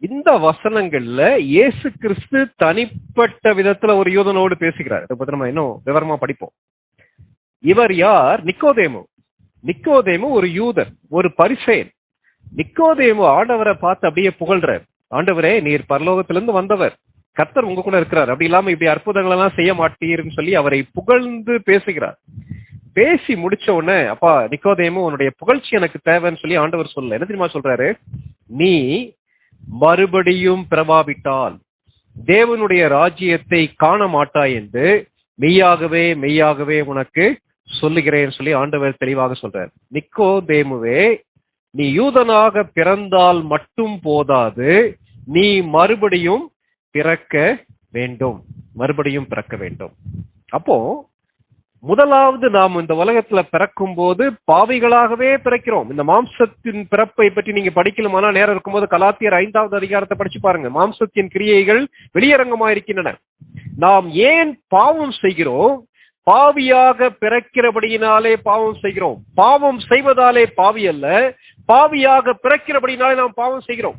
இந்த வசனங்கள்ல இயேசு கிறிஸ்து தனிப்பட்ட விதத்துல ஒரு யூதனோடு பேசுகிறார். இதை பத்தி நம்ம இன்னும் விவரமா படிப்போம். இவர் யார்? நிக்கோதேமு ஒரு யூதன், ஒரு பரிசேயன். நிக்கோதேமு ஆண்டவரை பார்த்து அப்படியே புகழ்றார். ஆண்டவரே, நீர் பரலோகத்திலிருந்து வந்தவர், கர்த்தர் உங்க கூட இருக்கிறார், அப்படி இல்லாம இப்படி அற்புதங்கள் எல்லாம் செய்ய மாட்டீர்னு சொல்லி அவரை புகழ்ந்து பேசுகிறார். பேசி முடிச்ச உடனே, அப்பா நிக்கோதேமு உன்னுடைய புகழ்ச்சி எனக்கு தேவைன்னு சொல்லி ஆண்டவர் சொல்ல என்ன தெரியுமா சொல்றாரு? நீ மறுபடியும் பிறவாவிட்டால் தேவனுடைய ராஜ்யத்தை காண மாட்டாய் என்று மெய்யாகவே மெய்யாகவே உனக்கு சொல்லுகிறேன் சொல்லி ஆண்டவர் தெளிவாக சொல்றார். நிக்கோதேமுவே, நீ யூதனாக பிறந்தால் மட்டும் போதாது, நீ மறுபடியும் பிறக்க வேண்டும், மறுபடியும் பிறக்க வேண்டும். அப்போ முதலாவது நாம் இந்த உலகத்துல பிறக்கும் போது பாவிகளாகவே பிறக்கிறோம். இந்த மாம்சத்தின் பிறப்பை பற்றி நீங்க படிக்கலுமானா நேரம் இருக்கும்போது கலாத்தியர் 5வது அதிகாரத்தை படிச்சு பாருங்க. மாம்சத்தின் கிரியைகள் வெளியரங்கமாயிருக்கின்றன. நாம் ஏன் பாவம் செய்கிறோம்? பாவியாக பிறக்கிறபடியினாலே பாவம் செய்கிறோம். பாவம் செய்வதாலே பாவி அல்ல, பாவியாக பிறக்கிறபடினாலே நாம் பாவம் செய்கிறோம்.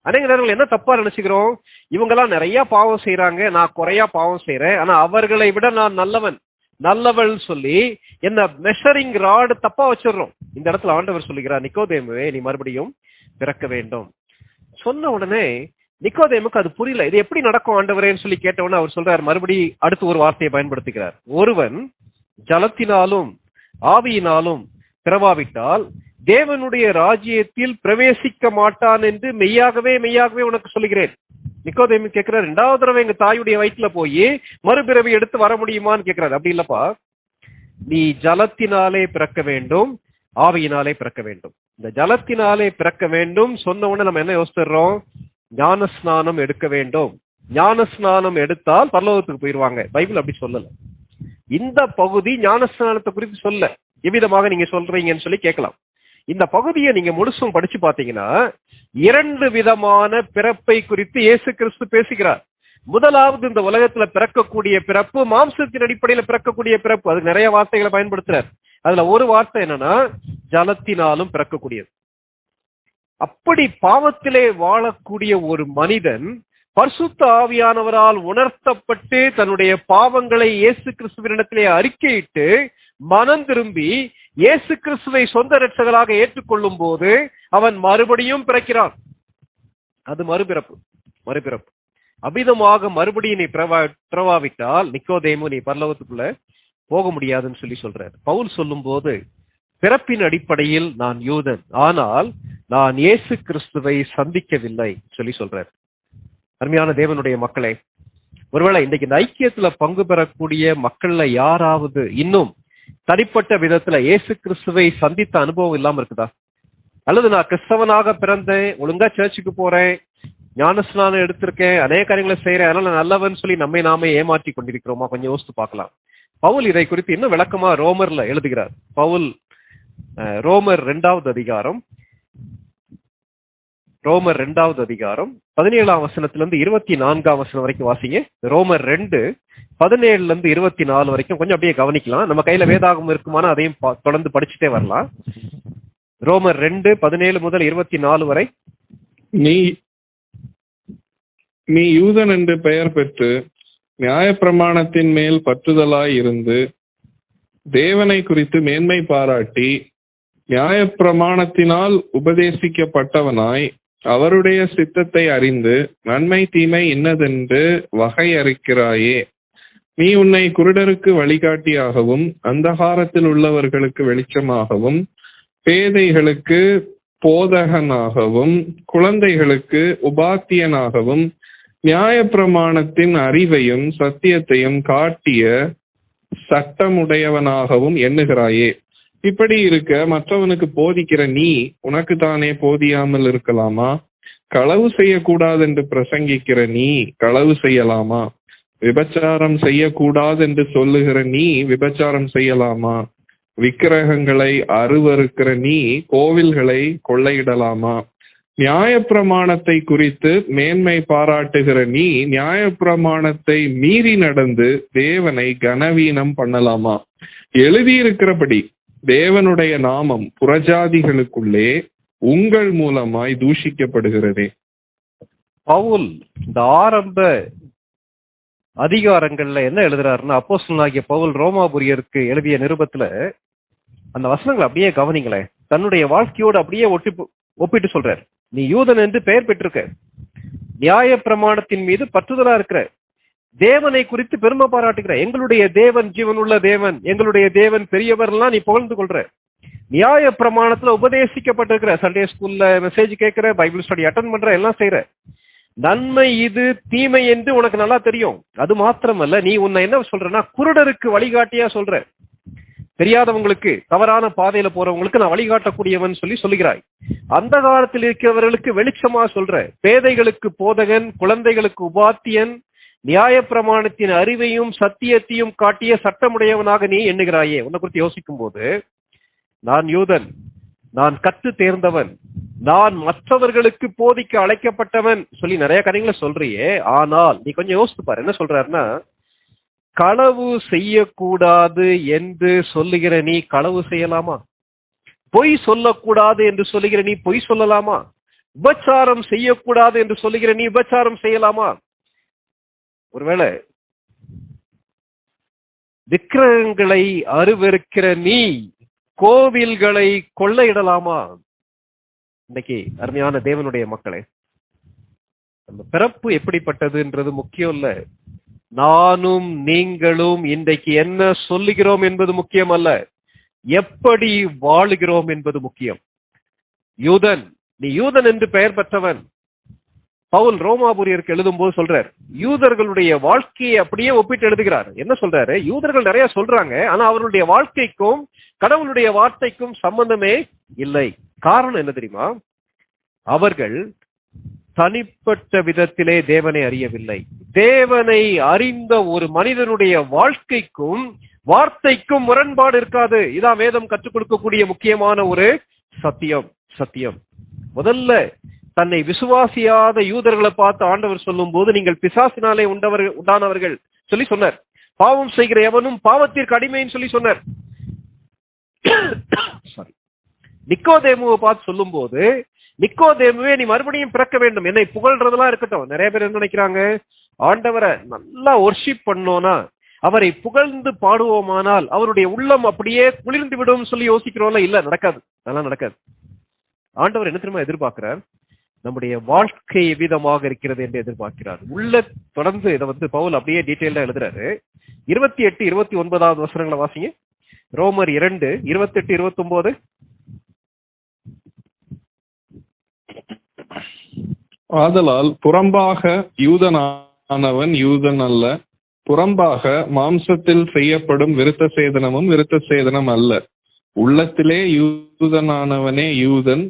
அநேக நேரங்கள் என்ன தப்பா நினைச்சுக்கிறோம்? இவங்கெல்லாம் நிறைய பாவம் செய்யறாங்க, நான் குறையா பாவம் செய்யறேன், ஆனா அவர்களை விட நான் நல்லவள் சொல்லி என்ன மெஷரிங் ராடு தப்பா வச்சிடறோம். இந்த இடத்துல ஆண்டவர் சொல்லுகிறார், நிக்கோதேமுவே நீ மறுபடியும் பிறக்க வேண்டும். சொன்ன உடனே நிக்கோதேமுக்கு அது புரியல. இது எப்படி நடக்கும் ஆண்டவரேன்னு சொல்லி கேட்டவுடனே அவர் சொல்றார், மறுபடி அடுத்து ஒரு வார்த்தையை பயன்படுத்துகிறார். ஒருவன் ஜலத்தினாலும் ஆவியினாலும் பிறவாவிட்டால் தேவனுடைய ராஜ்யத்தில் பிரவேசிக்க மாட்டான் என்று மெய்யாகவே மெய்யாகவே உனக்கு சொல்லுகிறேன். நிக்கோதேமு கேட்கிறார், 2வது தடவை எங்க தாயுடைய வயிற்றுல போய் மறுபிறவி எடுத்து வர முடியுமான்னு கேட்கிறார். அப்படி இல்லப்பா, நீ ஜலத்தினாலே பிறக்க வேண்டும், ஆவியினாலே பிறக்க வேண்டும். இந்த ஜலத்தினாலே பிறக்க வேண்டும் சொன்ன உடனே நம்ம என்ன யோசிச்சிடுறோம்? ஞான ஸ்நானம் எடுக்க வேண்டும். ஞான ஸ்நானம் எடுத்தால் பரலோகத்துக்கு போயிடுவாங்க. பைபிள் அப்படி சொல்லல. இந்த பகுதி ஞான ஸ்நானத்தை குறித்து சொல்ல, எவ்விதமாக நீங்க சொல்றீங்கன்னு சொல்லி கேட்கலாம். இந்த பகுதியை நீங்க முழுசும் படிச்சு பாத்தீங்கன்னா 2 விதமான பிறப்பை குறித்து இயேசு கிறிஸ்து பேசுகிறார். முதலாவது, இந்த உலகத்துல பிறக்கக்கூடிய பிறப்பு, மாம்சத்தின் அடிப்படையில பிறக்கக்கூடிய பிறப்பு. அதுக்கு நிறைய வார்த்தைகளை பயன்படுத்துறார். அதுல ஒரு வார்த்தை என்னன்னா, ஜலத்தினாலும் பிறக்கக்கூடியது. அப்படி பாவத்திலே வாழக்கூடிய ஒரு மனிதன் பரிசுத்த ஆவியானவரால் உணர்த்தப்பட்டு தன்னுடைய பாவங்களை இயேசு கிறிஸ்துவினிடத்திலே அறிக்கையிட்டு மனம் திரும்பி இயேசு கிறிஸ்துவை சொந்த இரட்சகராக ஏற்றுக்கொள்ளும் போது அவன் மறுபடியும் பிறக்கிறான். அது மறுபிறப்பு. அபிதமாக மறுபடியும் நீ பிறவாவிட்டால் நிக்கோதேமு நீ பரலோகத்துக்குள்ள போக முடியாதுன்னு சொல்லி சொல்றார். பவுல் சொல்லும் போது, பிறப்பின் அடிப்படையில் நான் யூதன், ஆனால் நான் இயேசு கிறிஸ்துவை சந்திக்கவில்லை சொல்லி சொல்றார். அருமையான தேவனுடைய மக்களே, ஒருவேளை இன்றைக்கு இந்த ஐக்கியத்துல பங்கு பெறக்கூடிய மக்கள்ல யாராவது இன்னும் தனிப்பட்ட விதத்துல இயேசு கிறிஸ்துவை சந்தித்த அனுபவம் இல்லாம இருக்குதா? அல்லது நான் கிறிஸ்தவனாக பிறந்தேன், ஒழுங்கா சர்ச்சுக்கு போறேன், ஞானஸ்நானம் எடுத்திருக்கேன், அநேக காரியங்களை செய்யறேன், அதனால நல்லவன் சொல்லி நம்மை நாமே ஏமாற்றி கொண்டிருக்கிறோமா? கொஞ்சம் யோசித்து பார்க்கலாம். பவுல் இதை குறித்து இன்னும் விளக்கமா ரோமர்ல எழுதுகிறார். பவுல் ரோமர் 2வது அதிகாரம் 17ஆம் வசனத்திலிருந்து 24ஆம் வசனம் வரைக்கும் வாசிங்க. ரோமர் 2:17 24 வரைக்கும் கொஞ்சம் அப்படியே கவனிக்கலாம். நம்ம கையில வேதாகமம் இருக்குமானா அதையும் தொடர்ந்து படிச்சுட்டே வரலாம். ரோமர் 2:17 முதல் 24 வரை. நீ யூதன் என்று பெயர் பெற்று நியாயப்பிரமாணத்தின் மேல் பற்றுதலாய் இருந்து தேவனை குறித்து மேன்மை பாராட்டி நியாயப்பிரமாணத்தினால் உபதேசிக்கப்பட்டவனாய் அவருடைய சித்தத்தை அறிந்து நன்மை தீமை இன்னதென்று வகையறுக்கிறாயே. நீ உன்னை குருடருக்கு வழிகாட்டியாகவும் அந்தகாரத்தில் உள்ளவர்களுக்கு வெளிச்சமாகவும் பேதைகளுக்கு போதகனாகவும் குழந்தைகளுக்கு உபாத்தியனாகவும் நியாயப்பிரமாணத்தின் அறிவையும் சத்தியத்தையும் காட்டிய சட்டமுடையவனாகவும் எண்ணுகிறாயே. இப்படி இருக்க மற்றவனுக்கு போதிக்கிற நீ உனக்கு தானே போதியாமல் இருக்கலாமா? களவு செய்யக்கூடாது என்று பிரசங்கிக்கிற நீ களவு செய்யலாமா? விபச்சாரம் செய்யக்கூடாது என்று சொல்லுகிற நீ விபச்சாரம் செய்யலாமா? விக்கிரகங்களை அருவருக்கிற நீ கோவில்களை கொள்ளையிடலாமா? நியாயப்பிரமாணத்தை குறித்து மேன்மை பாராட்டுகிற நீ நியாயப்பிரமாணத்தை மீறி நடந்து தேவனை கனவீனம் பண்ணலாமா? எழுதியிருக்கிறபடி தேவனுடைய நாமம் புறஜாதிகளுக்குள்ளே உங்கள் மூலமாய் தூஷிக்கப்படுகிறதே. பவுல் இந்த ஆரம்ப அதிகாரங்கள்ல என்ன எழுதுறாருன்னா, அப்போஸ்தலனாகிய பவுல் ரோமாபுரியருக்கு எழுதிய நிருபத்துல அந்த வசனங்களை அப்படியே கவனிங்களேன். தன்னுடைய வாழ்க்கையோடு அப்படியே ஒப்பிட்டு சொல்றார். நீ யூதன் என்று பெயர் பெற்றிருக்க, நியாய பிரமாணத்தின் மீது பற்றுதலா இருக்கிற, தேவனை குறித்து பெருமை பாராட்டுகிற. எங்களுடைய தேவன் ஜீவனுள்ள தேவன், எங்களுடைய தேவன் பெரியவர்லாம் நீ புகழ்ந்து கொள்ற. நியாய பிரமாணத்துல உபதேசிக்கப்பட்டிருக்கிற, சண்டே ஸ்கூல்ல மெசேஜ் கேட்கிற, பைபிள் ஸ்டடி அட்டன் பண்ற, எல்லாம் செய்யற. நன்மை இது தீமை என்று உனக்கு நல்லா தெரியும். அது மாத்திரமல்ல, நீ உன்னை என்ன சொல்றனா, குருடருக்கு வழிகாட்டியா சொல்ற. தெரியாதவங்களுக்கு, தவறான பாதையில போறவங்களுக்கு நான் வழிகாட்டக்கூடியவன் சொல்லுகிறாய். அந்த காலத்தில் இருக்கிறவர்களுக்கு வெளிச்சமா சொல்ற. பேதைகளுக்கு போதகன், குழந்தைகளுக்கு உபாத்தியன், நியாய பிரமாணத்தின் அறிவையும் சத்தியத்தையும் காட்டிய சட்டமுடையவனாக நீ எண்ணுகிறாயே. உன்னை குறித்து யோசிக்கும் போது, நான் யூதன், நான் கற்று தேர்ந்தவன், நான் மற்றவர்களுக்கு போதிக்க அழைக்கப்பட்டவன் சொல்லி நிறைய காரியங்களை சொல்றியே. ஆனால் நீ கொஞ்சம் யோசித்து பாரு, என்ன சொல்றாருன்னா, களவு செய்யக்கூடாது என்று சொல்லுகிற நீ களவு செய்யலாமா? பொய் சொல்லக்கூடாது என்று சொல்லுகிற நீ பொய் சொல்லலாமா? உபச்சாரம் செய்யக்கூடாது என்று சொல்லுகிற நீ உபச்சாரம் செய்யலாமா? ஒருவேளை விக்கிரகங்களை அருவருக்கிற நீ கோவில்களை கொள்ளையிடலாமா? இன்னைக்கு அருமையான தேவனுடைய மக்களே, நம்ம பிறப்பு எப்படிப்பட்டதுன்றது முக்கியம் இல்ல. நானும் நீங்களும் இன்றைக்கு என்ன சொல்லுகிறோம் என்பது முக்கியம் அல்ல, எப்படி வாழுகிறோம் என்பது முக்கியம். யூதன், நீ யூதன் என்று பெயர் பெற்றவன். பவுல் ரோமாபுரியருக்கு எழுதும் போது சொல்றார், யூதர்களுடைய வாழ்க்கையை அப்படியே ஒப்பிட்டு எழுதுகிறார். என்ன சொல்றாரு? யூதர்கள் நிறைய சொல்றாங்க, ஆனா அவர்களுடைய வாழ்க்கைக்கும் கடவுளுடைய வார்த்தைக்கும் சம்பந்தமே இல்லை. காரணம் என்ன தெரியுமா? அவர்கள் தனிப்பட்ட விதத்திலே தேவனை அறியவில்லை. தேவனை அறிந்த ஒரு மனிதனுடைய வாழ்க்கைக்கும் வார்த்தைக்கும் முரண்பாடு இருக்காது. இதான் வேதம் கற்றுக் கொடுக்கக்கூடிய முக்கியமான ஒரு சத்தியம். முதல்ல தன்னை விசுவாசியாத யூதர்களை பார்த்து ஆண்டவர் சொல்லும் போது, நீங்கள் பிசாசினாலே உண்டானவர்கள் சொல்லி சொன்னார். பாவம் செய்கிற எவனும் பாவத்திற்கு அடிமைன்னு சொல்லி சொன்னார். நிக்கோதேமுவை பார்த்து சொல்லும் போது, நிக்கோதேமுவே நீ மறுபடியும் பிறக்க வேண்டும். என்னை புகழ்றதெல்லாம் இருக்கட்டும். நிறைய பேர் என்ன நினைக்கிறாங்க, ஆண்டவரை நல்லா ஒர்ஷிப் பண்ணோம்னா, அவரை புகழ்ந்து பாடுவோமானால் அவருடைய உள்ளம் அப்படியே குளிர்ந்து விடும் சொல்லி யோசிக்கிறோம்ல. இல்ல, நடக்காது, அதெல்லாம் நடக்காது. ஆண்டவர் என்ன தெரியுமா எதிர்பார்க்கிறார்? நம்முடைய வாழ்க்கை எவ்விதமாக இருக்கிறது என்று எதிர்பார்க்கிறார். உள்ள தொடர்ந்து இதை பவுல் அப்படியே டீட்டெயிலா எழுதுறாரு. 28, 29 வசனங்களை வாசிங்க. ரோமர் 2, 28, 29. ஆதலால் புறம்பாக யூதனானவன் யூதன் அல்ல, புறம்பாக மாம்சத்தில் செய்யப்படும் விருத்த சேதனமும் விருத்த சேதனம் அல்ல. உள்ளத்திலே யூதனானவனே யூதன்,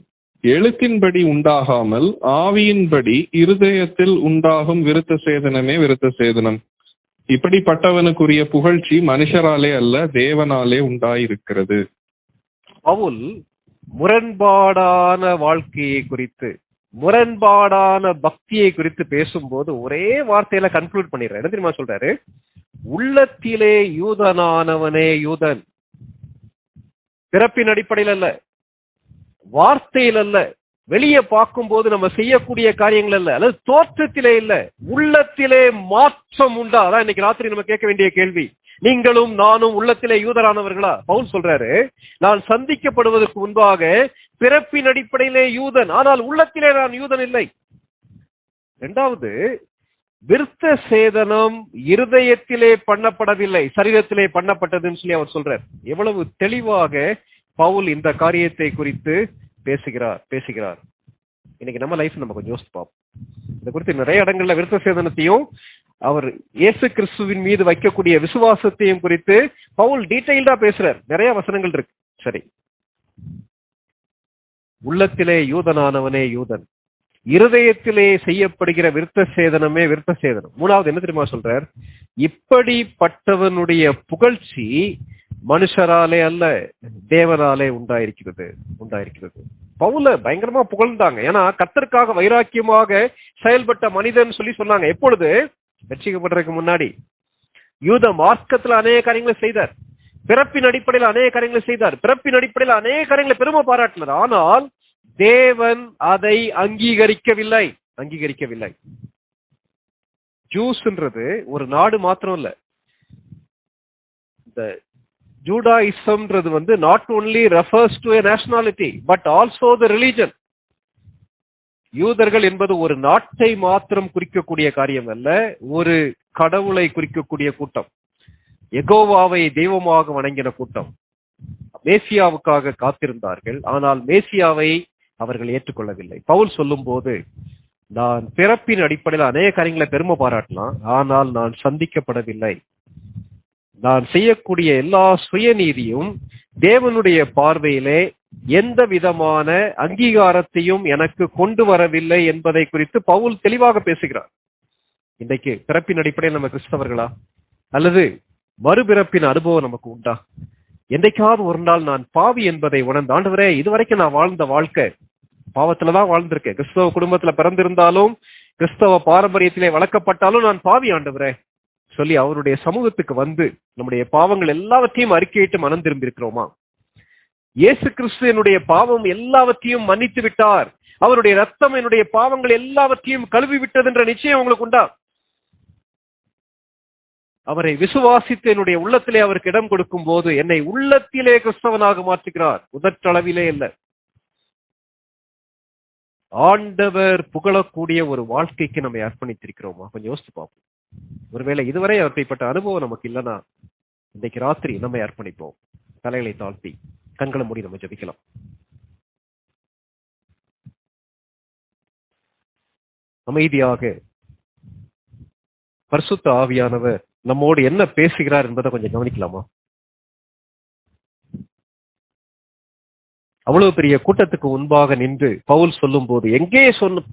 எழுத்தின்படி உண்டாகாமல் ஆவியின்படி இருதயத்தில் உண்டாகும் விருத்த சேதனமே விருத்த சேதனம். இப்படிப்பட்டவனுக்குரிய புகழ்ச்சி மனுஷராலே அல்ல, தேவனாலே உண்டாயிருக்கிறது. பவுல் முரண்பாடான வாழ்க்கையை குறித்து, முரண்பாடான பக்தியை குறித்து பேசும்போது ஒரே வார்த்தையில கன்க்ளூட் பண்ணிடுற. என்ன தெரியுமா சொல்றாரு? உள்ளத்திலே யூதனானவனே யூதன். பிறப்பின் அடிப்படையில் அல்ல, வார்த்தையில் அல்ல, வெளியே பார்க்கும் போது நம்ம செய்யக்கூடிய காரியங்கள் அல்ல, அல்லது தோற்றத்திலே இல்ல, உள்ளத்திலே மாற்றம் உண்டா? அதான் இன்னைக்கு ராத்திரி நம்ம கேட்க வேண்டிய கேள்வி. நீங்களும் நானும் உள்ளத்திலே யூதரானவர்களா? பவுல் சொல்றாரு, நான் சந்திக்கப்படுவதற்கு முன்பாக பிறப்பின் அடிப்படையிலே யூதன், ஆனால் உள்ளத்திலே நான் யூதன் இல்லை. இரண்டாவது, விருத்த சேதனம் இருதயத்திலே பண்ணப்படவில்லை, சரீரத்திலே பண்ணப்பட்டதுன்னு சொல்லி அவர் சொல்றார். எவ்வளவு தெளிவாக பவுல் இந்த காரியத்தை குறித்து பேசுகிறார். இன்னைக்கு நம்ம லைஃப் நம்ம கொஞ்சம் யோசிச்சு பார்ப்போம். இதை குறித்து நிறைய இடங்கள்ல விருத்த சேதனத்தையும் அவர் இயேசு கிறிஸ்துவின் மீது வைக்கக்கூடிய விசுவாசத்தையும் குறித்து பவுல் டீடைல்டா பேசுறார். நிறைய வசனங்கள் இருக்கு. சரி, உள்ளத்திலே யூதனானவனே யூதன், இருதயத்திலே செய்யப்படுகிற விருத்த சேதனமே விருத்த சேதனம். மூணாவது என்ன தெரியுமா சொல்றார்? இப்படிப்பட்டவனுடைய புகழ்ச்சி மனுஷராலே அல்ல, தேவனாலே உண்டாயிருக்கிறது. பவுல பயங்கரமா புகழ்ந்தாங்க. ஏன்னா கர்த்தருக்காக வைராக்கியமாக செயல்பட்ட மனிதன் சொல்லி சொன்னாங்க. எப்பொழுது? ரட்சிக்கப்படுறதுக்கு முன்னாடி. யூத மார்க்கத்துல அநேக காரியங்களை செய்தார், பிறப்பின் அடிப்படையில் அநேக காரியங்களை செய்தார், பிறப்பின் அடிப்படையில் அநேக காரியங்களை பெருமை பாராட்டினார். ஆனால் தேவன் அதை அங்கீகரிக்கவில்லை. ஜூஸ்ன்றது ஒரு நாடு மாத்திரம் இல்ல. இந்த ஜூடாயிசம்ன்றது not only refers to a nationality but also the religion. யூதர்கள் என்பது ஒரு நாட்டை மாத்திரம் குறிக்கக்கூடிய காரியம் அல்ல, ஒரு கடவுளை குறிக்கக்கூடிய கூட்டம், யெகோவாவை தெய்வமாக வணங்கின கூட்டம். மேசியாவுக்காக காத்திருந்தார்கள், ஆனால் மேசியாவை அவர்கள் ஏற்றுக்கொள்ளவில்லை. பவுல் சொல்லும் போது, நான் பிறப்பின் அடிப்படையில் அநேக காரியங்களை பெருமை பாராட்டலாம், ஆனால் நான் சந்திக்கப்படவில்லை. நான் செய்யக்கூடிய எல்லா சுயநீதியும் தேவனுடைய பார்வையிலே எந்த விதமான அங்கீகாரத்தையும் எனக்கு கொண்டு வரவில்லை என்பதை குறித்து பவுல் தெளிவாக பேசுகிறார். இன்றைக்கு பிறப்பின் அடிப்படையில் நம்ம கிறிஸ்தவர்களா, அல்லது மறுபிறப்பின் அனுபவம் நமக்கு உண்டா? என்றைக்காவது ஒரு நாள் நான் பாவி என்பதை உணர்ந்த, ஆண்டவரே இதுவரைக்கும் நான் வாழ்ந்த வாழ்க்கை பாவத்துலதான் வாழ்ந்திருக்கேன், கிறிஸ்தவ குடும்பத்துல பிறந்திருந்தாலும் கிறிஸ்தவ பாரம்பரியத்திலே வளர்க்கப்பட்டாலும் நான் பாவி ஆண்டவரே சொல்லி அவருடைய சமூகத்துக்கு வந்து நம்முடைய பாவங்கள் எல்லாவற்றையும் அறிக்கையிட்டு மனம் திரும்பி இருக்கிறோமா? இயேசு கிறிஸ்து என்னுடைய பாவம் எல்லாவற்றையும் மன்னித்து விட்டார், அவருடைய ரத்தம் என்னுடைய பாவங்கள் எல்லாவற்றையும் கழுவி விட்டது என்ற நிச்சயம் உங்களுக்கு உண்டா? அவரை விசுவாசித்து என்னுடைய உள்ளத்திலே அவருக்கு இடம் கொடுக்கும் போது என்னை உள்ளத்திலே கிறிஸ்தவனாக மாற்றுகிறார், உதற்றளவிலே இல்லை. ஆண்டவர் புகழக்கூடிய ஒரு வாழ்க்கைக்கு நம்மை அர்ப்பணித்திருக்கிறோமா? கொஞ்சம் யோசித்து பார்ப்போம். ஒருவேளை இதுவரை அப்படிப்பட்ட அனுபவம் நமக்கு இல்லைன்னா இன்றைக்கு ராத்திரி நம்மை அர்ப்பணிப்போம். தலைகளை தாழ்த்தி கண்களை மூடி நம்ம ஜெபிக்கலாம். அமைதியாக பரிசுத்த ஆவியானவர் நம்மோடு என்ன பேசுகிறார் என்பதை கொஞ்சம் கவனிக்கலாமா? அவ்வளவு பெரிய கூட்டத்துக்கு முன்பாக நின்று பவுல் சொல்லும் போது எங்கே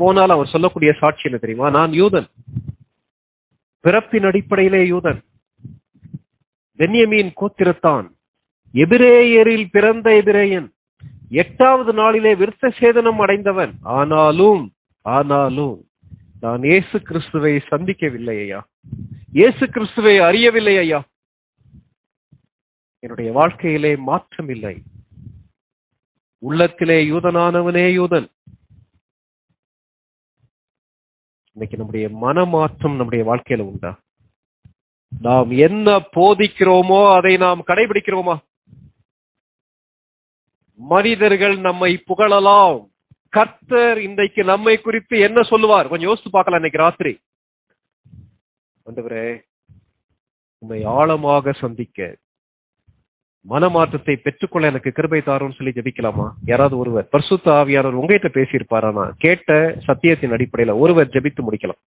போனாலும் அவர் சொல்லக்கூடிய சாட்சி என்ன தெரியுமா? நான் யூதன், பிறப்பின் அடிப்படையிலே யூதன், பென்யமீன் கோத்திரத்தான், எபிரேயரில் பிறந்த எபிரேயன், 8வது நாளிலே விருத்த சேதனம் அடைந்தவன். ஆனாலும் நான் இயேசு கிறிஸ்துவை சந்திக்கவில்லை ஐயா, இயேசு கிறிஸ்துவை அறியவில்லை ஐயா, என்னுடைய வாழ்க்கையிலே மாற்றம் இல்லை, உள்ளத்திலே யூதனானவனே யூதன். இன்னைக்கு நம்முடைய மனமாற்றம் நம்முடைய வாழ்க்கையில உண்டா? நாம் என்ன போதிக்கிறோமோ அதை நாம் கடைபிடிக்கிறோமா? மனிதர்கள் நம்மை புகழலாம், கர்த்தர் இன்றைக்கு நம்மை குறித்து என்ன சொல்லுவார்? கொஞ்சம் யோசித்து பார்க்கலாம். இன்னைக்கு ராத்திரி ஆண்டவரே உம்மை ஆழமாக சந்திக்க, மனமாற்றத்தை பெற்றுக்கொள்ள எனக்கு கிருபை தாருன்னு சொல்லி ஜெபிக்கலாமா? யாராவது ஒருவர், பரிசுத்த ஆவியானவர் உங்ககிட்ட பேசியிருப்பாரானா? கேட்ட சத்தியத்தின் அடிப்படையில ஒருவர் ஜெபித்து முடிக்கலாம்.